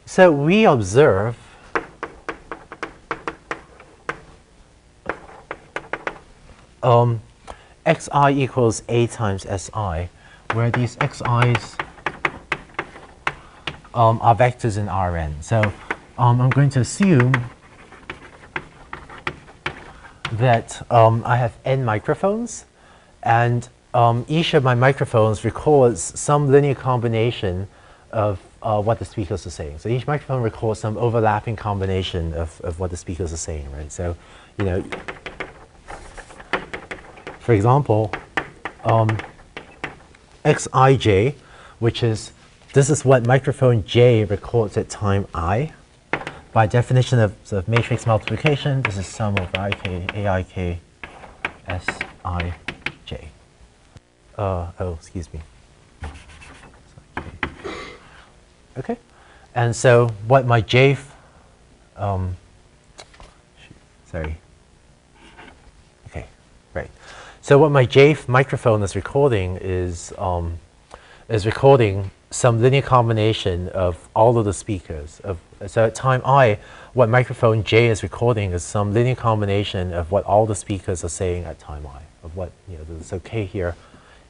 [SPEAKER 2] so we observe xi equals a times si, where these xi's are vectors in Rn. So I'm going to assume that I have n microphones, and each of my microphones records some linear combination of what the speakers are saying. So each microphone records some overlapping combination of what the speakers are saying, right? So, you know, for example, xij, which is, this is what microphone j records at time I. By definition of sort of matrix multiplication, this is sum of ik, aik, sij. Oh, excuse me. Okay, and so what my jth, sorry. Okay, right. So what my jth microphone is recording is recording some linear combination of all of the speakers. So at time I, what microphone j is recording is some linear combination of what all the speakers are saying at time I, of what, you know, so k here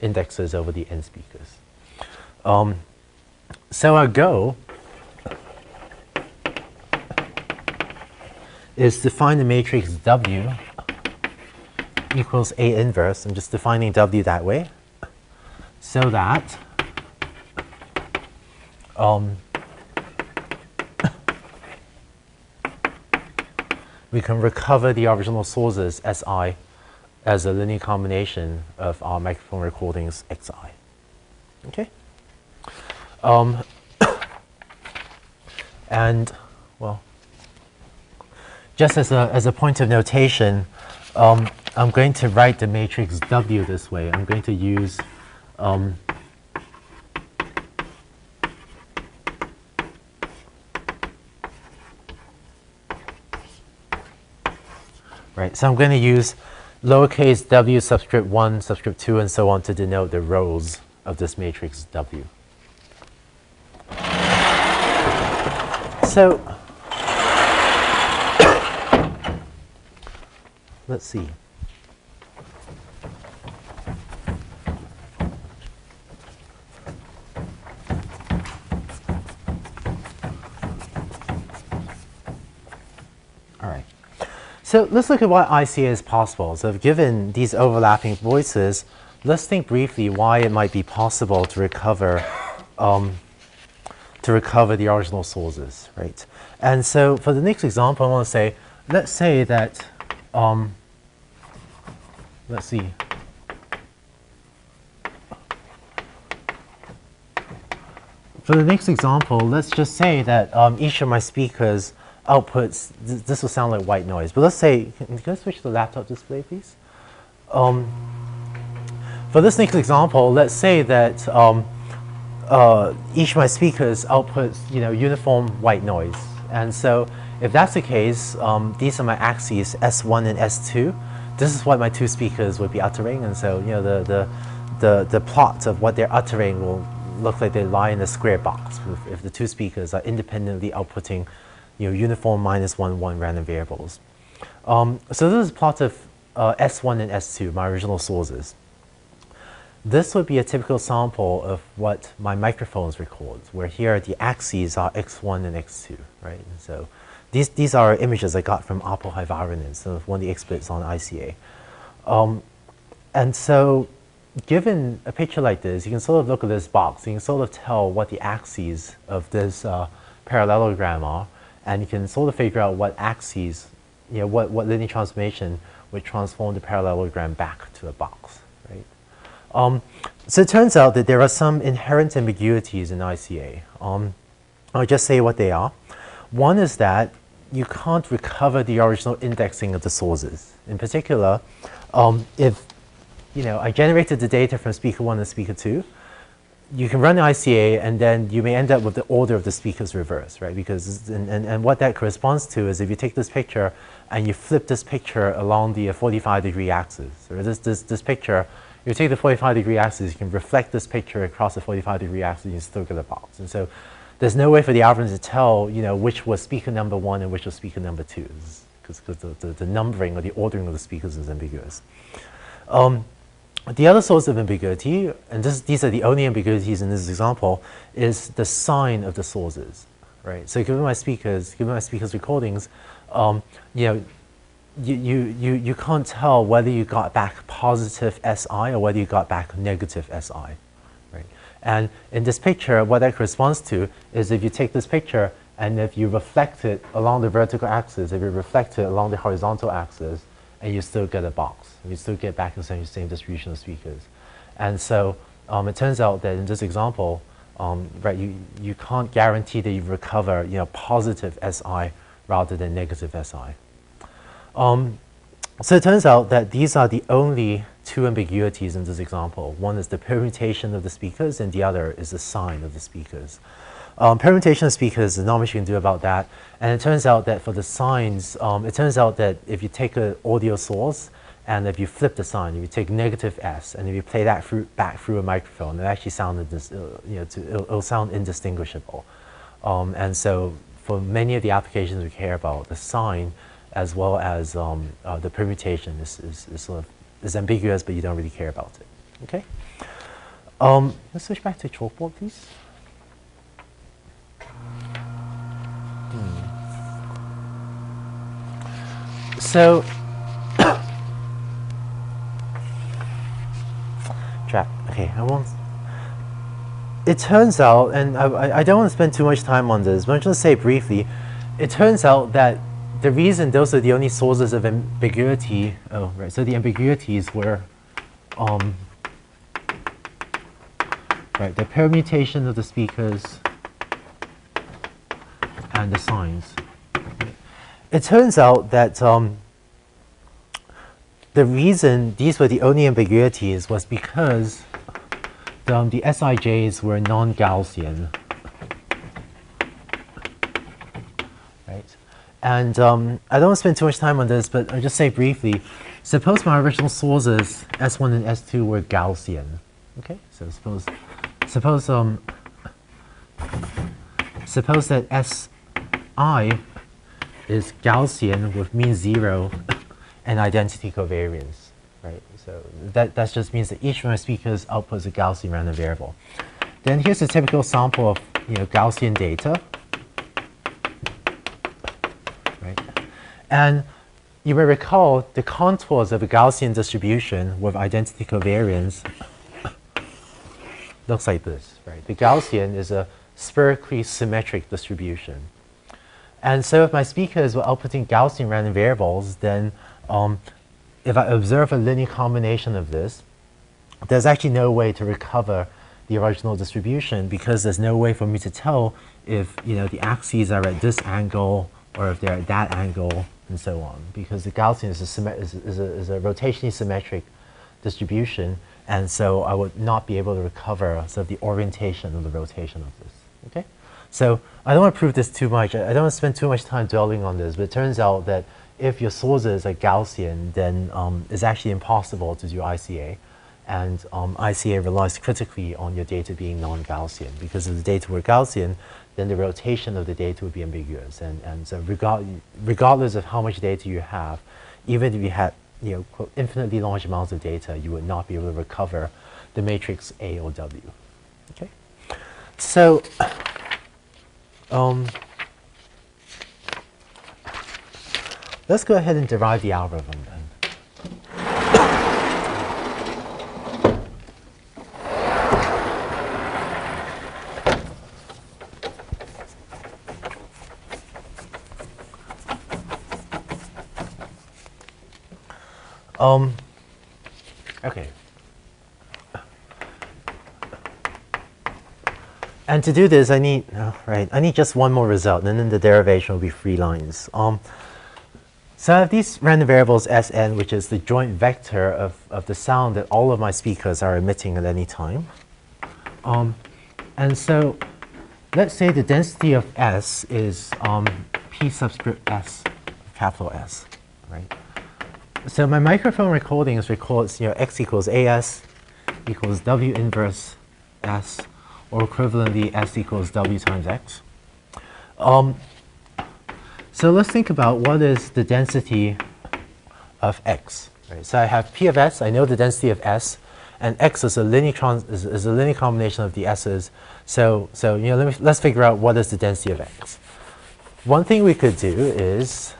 [SPEAKER 2] indexes over the n speakers. So our goal is to find the matrix W equals A inverse. I'm just defining W that way, so that we can recover the original sources Si as a linear combination of our microphone recordings Xi. Okay? And, well, just as a point of notation, I'm going to write the matrix W this way. I'm going to use right, so I'm going to use lowercase w subscript 1, subscript 2, and so on to denote the rows of this matrix W. So, let's see. All right. So let's look at what ICA is possible. So given these overlapping voices, let's think briefly why it might be possible to recover the original sources, right? And so for the next example, I want to say, let's say that, let's see. For the next example, let's just say that each of my speakers outputs, this will sound like white noise, but let's say, can I switch to the laptop display, please? For this next example, let's say that each of my speakers outputs, you know, uniform white noise. And so if that's the case, these are my axes, S1 and S2. This is what my two speakers would be uttering. And so, you know, the plot of what they're uttering will look like they lie in a square box if the two speakers are independently outputting, you know, uniform -1, 1 random variables. So this is a plot of S1 and S2, my original sources. This would be a typical sample of what my microphones record, where here the axes are X1 and X2, right? And so these are images I got from Apo Hyvarinen, so one of the experts on ICA. And so given a picture like this, you can sort of look at this box, and you can sort of tell what the axes of this parallelogram are, and you can sort of figure out what axes, you know, what linear transformation would transform the parallelogram back to a box, right? So it turns out that there are some inherent ambiguities in ICA. I'll just say what they are. One is that you can't recover the original indexing of the sources. In particular, if I generated the data from speaker 1 and speaker 2, you can run the ICA and then you may end up with the order of the speakers reversed, right? Because, and what that corresponds to is if you take this picture and you flip this picture along the 45-degree axis, or this picture, you take the 45-degree axis, you can reflect this picture across the 45-degree axis and you still get a box. And so there's no way for the algorithm to tell, which was speaker number 1 and which was speaker number 2, because the numbering or the ordering of the speakers is ambiguous. The other source of ambiguity, and these are the only ambiguities in this example, is the sign of the sources, right? So given my speakers recordings, you can't tell whether you got back positive SI or whether you got back negative SI, right? And in this picture, what that corresponds to is if you take this picture and if you reflect it along the vertical axis, if you reflect it along the horizontal axis, and you still get a box. You still get back the same distribution of speakers. And so it turns out that in this example, right, you can't guarantee that you recover positive SI rather than negative SI. So it turns out that these are the only two ambiguities in this example. One is the permutation of the speakers, and the other is the sign of the speakers. Permutation of speakers, there's not much you can do about that. And it turns out that for the signs, it turns out that if you take an audio source and if you flip the sign, if you take negative S and if you play that back through a microphone, it actually sounded it'll sound indistinguishable. And so for many of the applications we care about, the sign as well as the permutation is ambiguous, but you don't really care about it. Okay. Let's switch back to chalkboard, please. So, okay, I won't. It turns out, and I don't want to spend too much time on this, but I'll just say briefly, it turns out that the reason those are the only sources of ambiguity, so the ambiguities were, right, the permutation of the speakers and the signs. It turns out that the reason these were the only ambiguities was because the Sijs were non-Gaussian, right? And I don't want to spend too much time on this, but I'll just say briefly, suppose my original sources S1 and S2 were Gaussian, okay? So suppose that Si is Gaussian with mean 0 and identity covariance, right? So that just means that each of my speakers outputs a Gaussian random variable. Then here's a typical sample of Gaussian data, right? And you may recall the contours of a Gaussian distribution with identity covariance looks like this, right? The Gaussian is a spherically symmetric distribution. And so if my speakers were outputting Gaussian random variables, then if I observe a linear combination of this, there's actually no way to recover the original distribution because there's no way for me to tell if the axes are at this angle or if they're at that angle and so on, because the Gaussian is a rotationally symmetric distribution, and so I would not be able to recover sort of the orientation of the rotation of this. Okay. So I don't want to prove this too much. I don't want to spend too much time dwelling on this, but it turns out that if your sources are Gaussian, then it's actually impossible to do ICA. And ICA relies critically on your data being non-Gaussian, because if the data were Gaussian, then the rotation of the data would be ambiguous. And so regardless of how much data you have, even if you had quote, infinitely large amounts of data, you would not be able to recover the matrix A or W. Okay? So let's go ahead and derive the algorithm then. Okay. And to do this, I need I need just one more result, and then the derivation will be 3 lines. So I have these random variables Sn, which is the joint vector of the sound that all of my speakers are emitting at any time. And so let's say the density of S is P subscript S, capital S, right? So my microphone recordings records, X equals AS equals W inverse S, or equivalently S equals W times X. So let's think about what is the density of X. Right? So I have P of S, I know the density of S, and X is a linear combination of the S's. So let's figure out what is the density of X. One thing we could do is,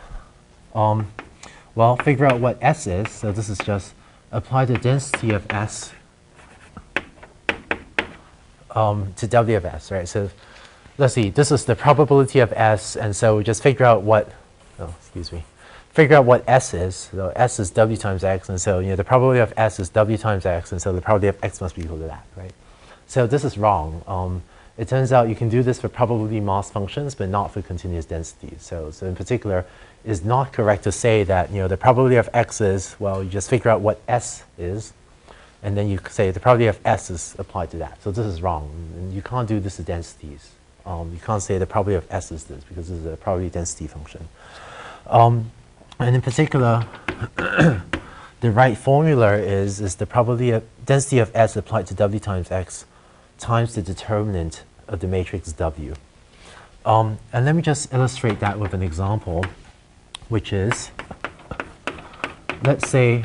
[SPEAKER 2] figure out what S is. So this is just apply the density of S to W of S, right? So let's see, this is the probability of S, and so we just figure out what, figure out what S is. So S is W times X, and so the probability of S is W times X, and so the probability of X must be equal to that, right? So this is wrong. It turns out you can do this for probability mass functions, but not for continuous densities. So in particular, it's not correct to say that the probability of X is, well, you just figure out what S is, and then you say the probability of S is applied to that. So this is wrong, and you can't do this to densities. You can't say the probability of S is this, because this is a probability density function. And in particular, the right formula is the probability of density of S applied to W times X times the determinant of the matrix W. And let me just illustrate that with an example, which is, let's say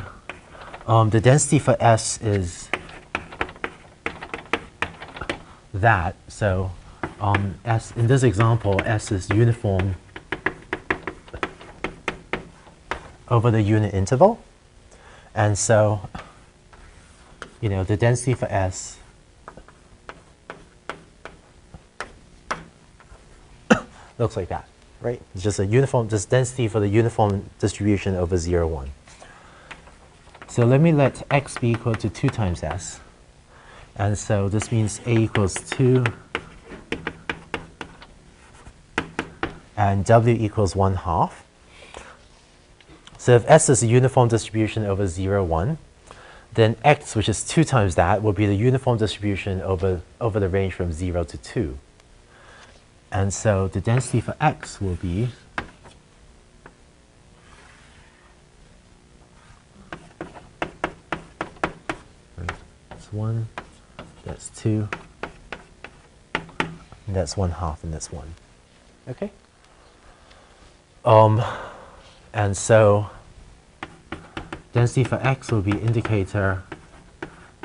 [SPEAKER 2] the density for S is that. So S, in this example, S is uniform over the unit interval. And so, the density for S looks like that, right? It's just a uniform, this density for the uniform distribution over 0, 1. So let me let X be equal to 2 times S. And so this means A equals 2 and W equals 1/2. So if S is a uniform distribution over 0, 1, then X, which is 2 times that, will be the uniform distribution over the range from 0 to 2. And so the density for X will be that's 1, that's 2, and that's 1/2, and that's 1. Okay? And so density for X will be indicator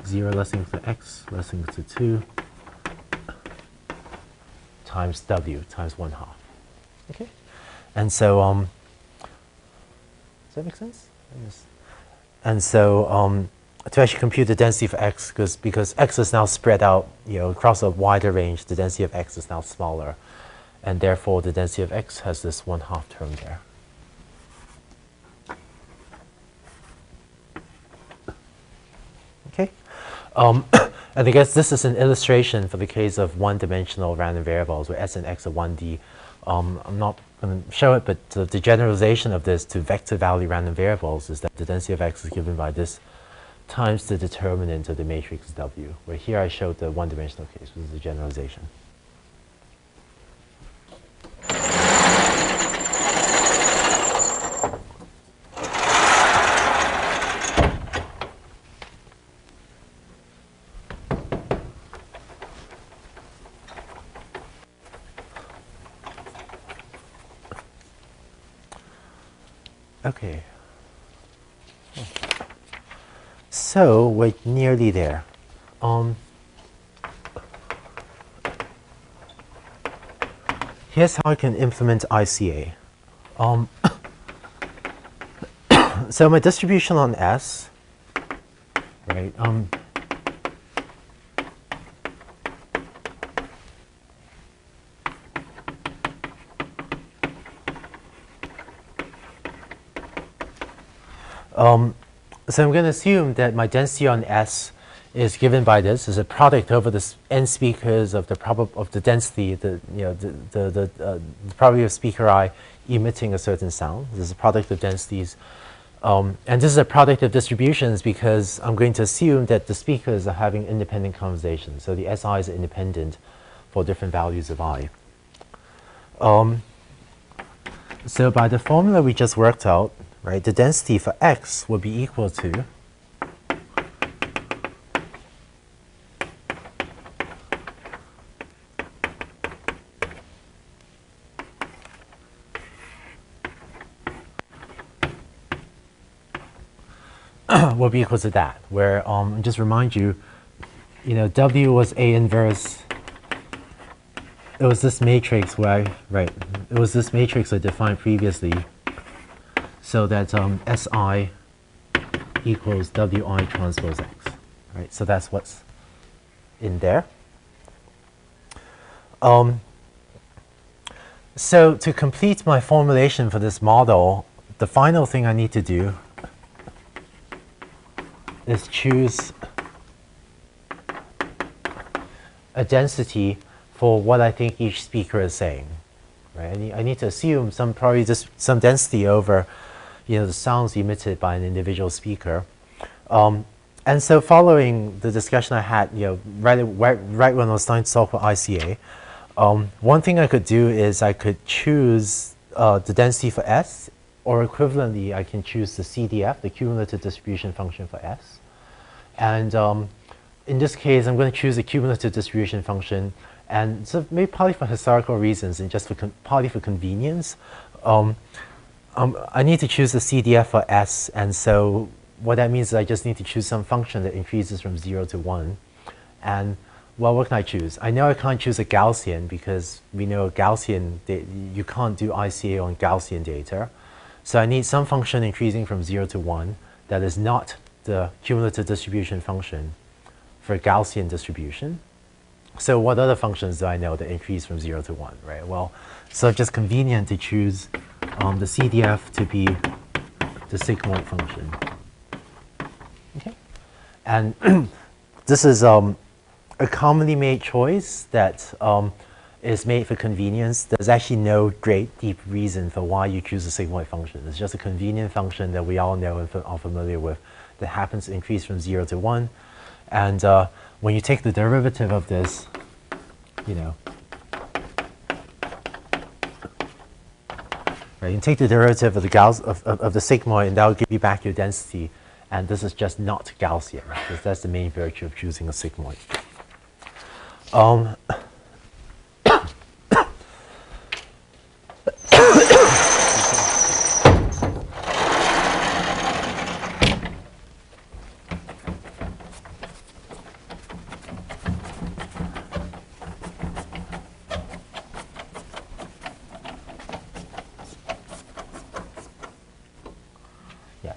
[SPEAKER 2] 0 less than equal to X less than equal to 2 times W times 1/2. Okay? And so, does that make sense? And so, to actually compute the density for X, because X is now spread out, across a wider range, the density of X is now smaller, and therefore the density of X has this 1/2 term there. Okay? And I guess this is an illustration for the case of one-dimensional random variables where S and X are 1D. I'm not going to show it, but the generalization of this to vector value random variables is that the density of X is given by this times the determinant of the matrix W, where here I showed the one-dimensional case, which is the generalization. Okay. So we're nearly there. Here's how I can implement ICA. So my distribution on S, right? So I'm going to assume that my density on S is given by this is a product over the n speakers of the density, the probability of speaker I emitting a certain sound. This is a product of densities. And this is a product of distributions because I'm going to assume that the speakers are having independent conversations. So the SIs are independent for different values of I. So by the formula we just worked out, right, the density for X will be equal to will be equal to that, where just remind you, W was A inverse. It was this matrix where it was this matrix I defined previously, so that SI equals WI transpose X, right? So that's what's in there. So to complete my formulation for this model, the final thing I need to do is choose a density for what I think each speaker is saying. Right? I need to assume probably just some density over, the sounds emitted by an individual speaker. And so, following the discussion I had, right when I was starting to solve for ICA, one thing I could do is I could choose the density for S, or equivalently, I can choose the CDF, the cumulative distribution function for S. And in this case, I'm going to choose the cumulative distribution function. And so maybe partly for historical reasons and just partly for convenience, I need to choose the CDF for S. And so what that means is I just need to choose some function that increases from 0 to 1. And well, what can I choose? I know I can't choose a Gaussian because we know Gaussian, you can't do ICA on Gaussian data. So I need some function increasing from 0 to 1 that is not the cumulative distribution function for a Gaussian distribution. So what other functions do I know that increase from 0 to 1, right? Well, so it's just convenient to choose the CDF to be the sigmoid function. Okay. And this is a commonly made choice that is made for convenience. There's actually no great deep reason for why you choose a sigmoid function. It's just a convenient function that we all know and are familiar with that happens to increase from 0 to 1. And when you take the derivative of this, right, you take the derivative of the of the sigmoid, and that will give you back your density. And this is just not Gaussian, because that's the main virtue of choosing a sigmoid.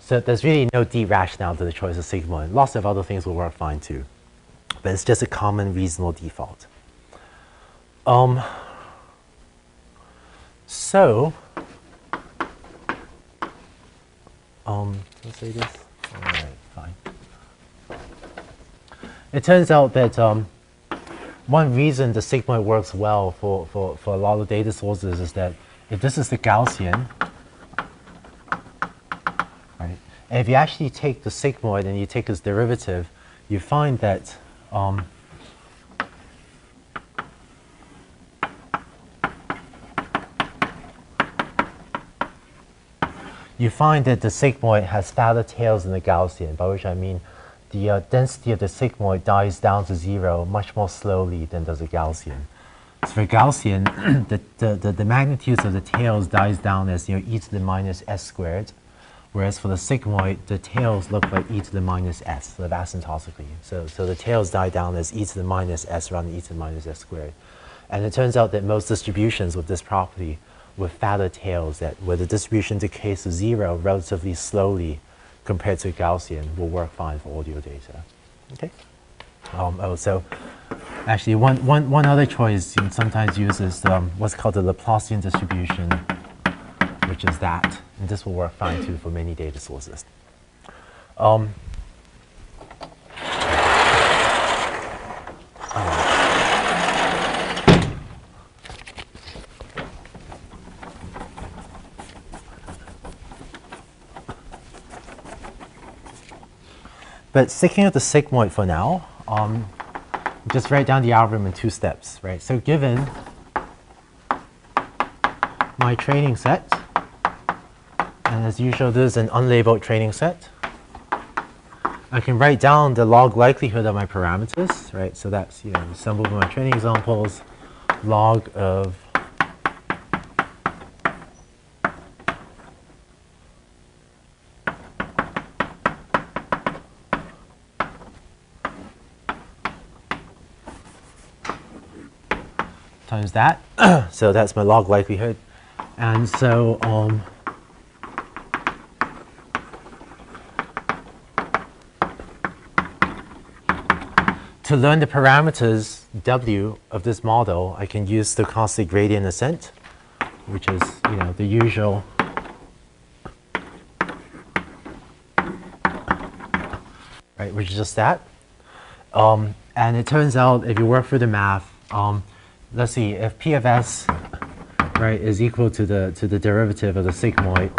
[SPEAKER 2] So there's really no deep rationale to the choice of sigmoid. Lots of other things will work fine too. But it's just a common reasonable default. So, let's say this. All right, fine. It turns out that one reason the sigmoid works well for a lot of data sources is that if this is the Gaussian, and if you actually take the sigmoid and you take its derivative, you find that the sigmoid has fatter tails than the Gaussian, by which I mean the density of the sigmoid dies down to 0 much more slowly than does a Gaussian. So for Gaussian, the magnitudes of the tails dies down as e to the minus s squared. Whereas for the sigmoid, the tails look like e to the minus s, sort of asymptotically. So the tails die down as e to the minus s rather than e to the minus s squared. And it turns out that most distributions with this property with fatter tails, where the distribution decays to 0 relatively slowly compared to Gaussian, will work fine for audio data. Okay. So actually, one other choice sometimes uses what's called the Laplacian distribution, which is that. And this will work fine too for many data sources. But sticking with the sigmoid for now, just write down the algorithm in 2 steps, right? So given my training set, and as usual, this is an unlabeled training set, I can write down the log likelihood of my parameters, right? So that's, the sum of my training examples, log of times that. So that's my log likelihood. And so to learn the parameters W of this model, I can use stochastic gradient ascent, which is the usual right, which is just that. And it turns out if you work through the math, let's see, if P of S, right, is equal to the derivative of the sigmoid,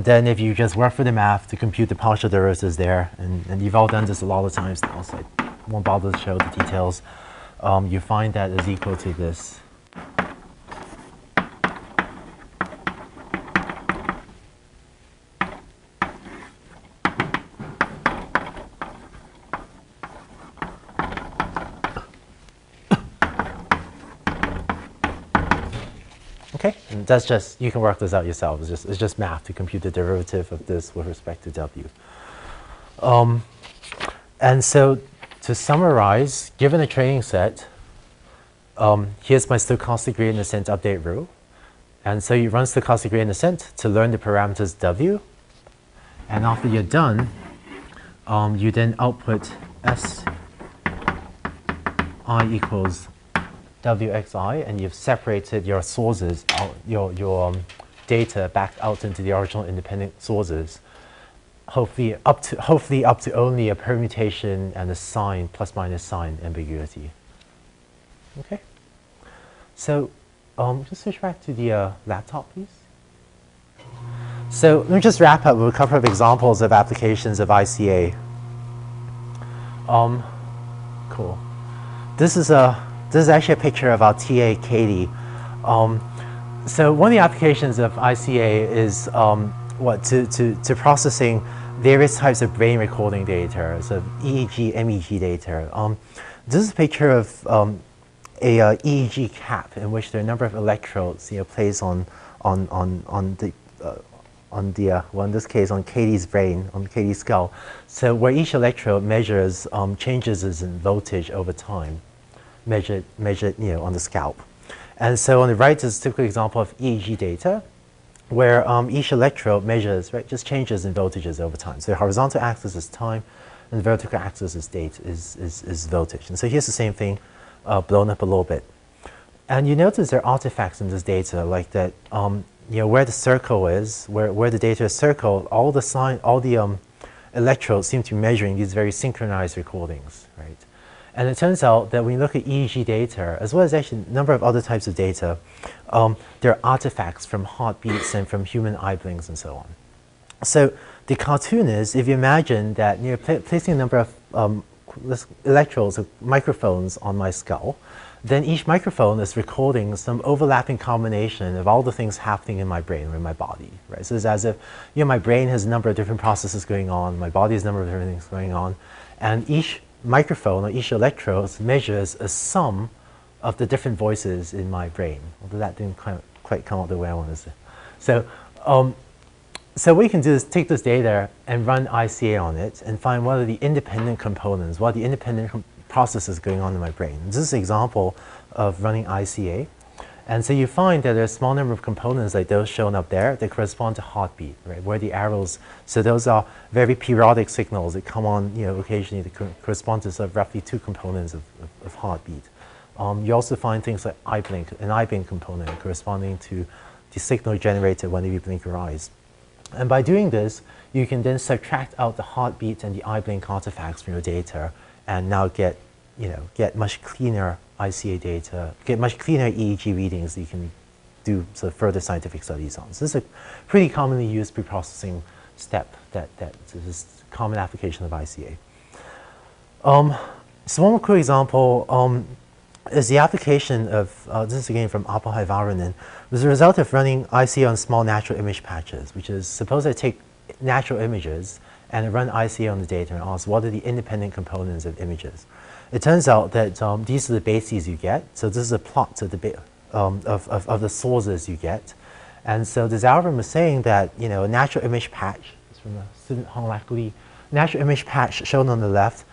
[SPEAKER 2] then if you just work through the math to compute the partial derivatives there, and you've all done this a lot of times now, so I won't bother to show the details, you find that is equal to this. Okay, and that's just, you can work this out yourself. It's just math to compute the derivative of this with respect to W. And so to summarize, given a training set, here's my stochastic gradient ascent update rule. And so you run stochastic gradient ascent to learn the parameters W. And after you're done, you then output S I equals WXI, and you've separated your sources, out, your data back out into the original independent sources. Hopefully up to only a permutation and a sign, plus minus sign ambiguity. Okay. So just switch back to the laptop, please. So let me just wrap up with a couple of examples of applications of ICA. Cool. This is actually a picture of our TA, Katie. So one of the applications of ICA is to processing various types of brain recording data, so EEG, MEG data. This is a picture of a EEG cap in which there are a number of electrodes placed on well, in this case on Katie's brain, on Katie's skull. So where each electrode measures changes in voltage over time, measured on the scalp. And so on the right is a typical example of EEG data, where each electrode measures, right, just changes in voltages over time. So the horizontal axis is time, and the vertical axis is is voltage. And so here's the same thing, blown up a little bit. And you notice there are artifacts in this data, like that, where the circle is, where the data is circled, all the electrodes seem to be measuring these very synchronized recordings, right? And it turns out that when you look at EEG data, as well as actually a number of other types of data, there are artifacts from heartbeats and from human eye blinks and so on. So the cartoon is, if you imagine that you're placing a number of electrodes, microphones on my skull, then each microphone is recording some overlapping combination of all the things happening in my brain or in my body, right? So it's as if, my brain has a number of different processes going on, my body has a number of different things going on, and each microphone or each electrode measures a sum of the different voices in my brain. Although that didn't quite come out the way I wanted to say. So what you can do is take this data and run ICA on it and find what are the independent components, what are the independent processes going on in my brain. This is an example of running ICA. And so you find that there's a small number of components like those shown up there that correspond to heartbeat, right? Where the arrows, so those are very periodic signals that come on, occasionally to correspond to sort of roughly 2 components of heartbeat. You also find things like an eye blink component corresponding to the signal generated when you blink your eyes. And by doing this, you can then subtract out the heartbeat and the eye blink artifacts from your data and now get much cleaner ICA data, get much cleaner EEG readings that you can do sort of further scientific studies on. So this is a pretty commonly used preprocessing step that is common application of ICA. So one more quick example is the application of, this is again from Apo-Hyvarinen, was a result of running ICA on small natural image patches, which is, suppose I take natural images and run ICA on the data and ask what are the independent components of images. It turns out that these are the bases you get. So this is a plot of the sources you get. And so this algorithm is saying that, you know, a natural image patch, it's from a student Hong Lak Lee, natural image patch shown on the left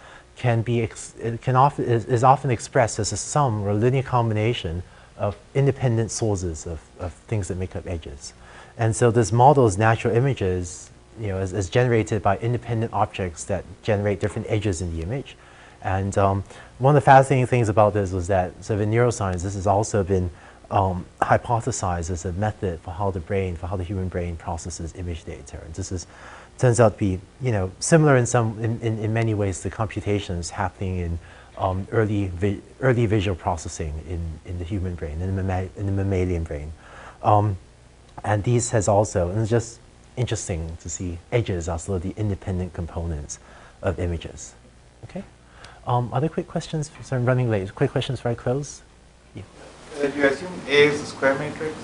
[SPEAKER 2] is often expressed as a sum or a linear combination of independent sources of things that make up edges. And so this models natural images, you know, as generated by independent objects that generate different edges in the image. And one of the fascinating things about this was that, so in neuroscience, this has also been hypothesized as a method for how the human brain processes image data. And this turns out to be, you know, similar in many ways to computations happening in early visual processing in the human brain, in the mammalian brain. And these has also, and it's just interesting to see edges are sort of the independent components of images. Okay. Other quick questions? So I'm running late. Quick questions before I close? Yeah.
[SPEAKER 7] Do you assume A is a square matrix?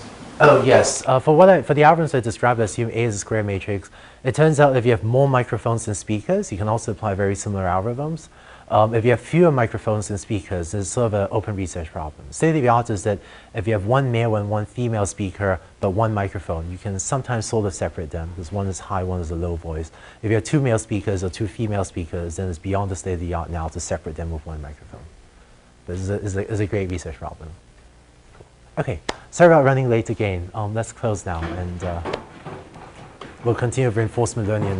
[SPEAKER 2] Oh, yes. For the algorithms I described, I assume A is a square matrix. It turns out if you have more microphones than speakers, you can also apply very similar algorithms. If you have fewer microphones than speakers, it's sort of an open research problem. State of the art is that if you have one male and one female speaker, but one microphone, you can sometimes sort of separate them because one is high, one is a low voice. If you have two male speakers or two female speakers, then it's beyond the state of the art now to separate them with one microphone. But it's a great research problem. Cool. Okay, sorry about running late again. Let's close now, and we'll continue with reinforcement learning.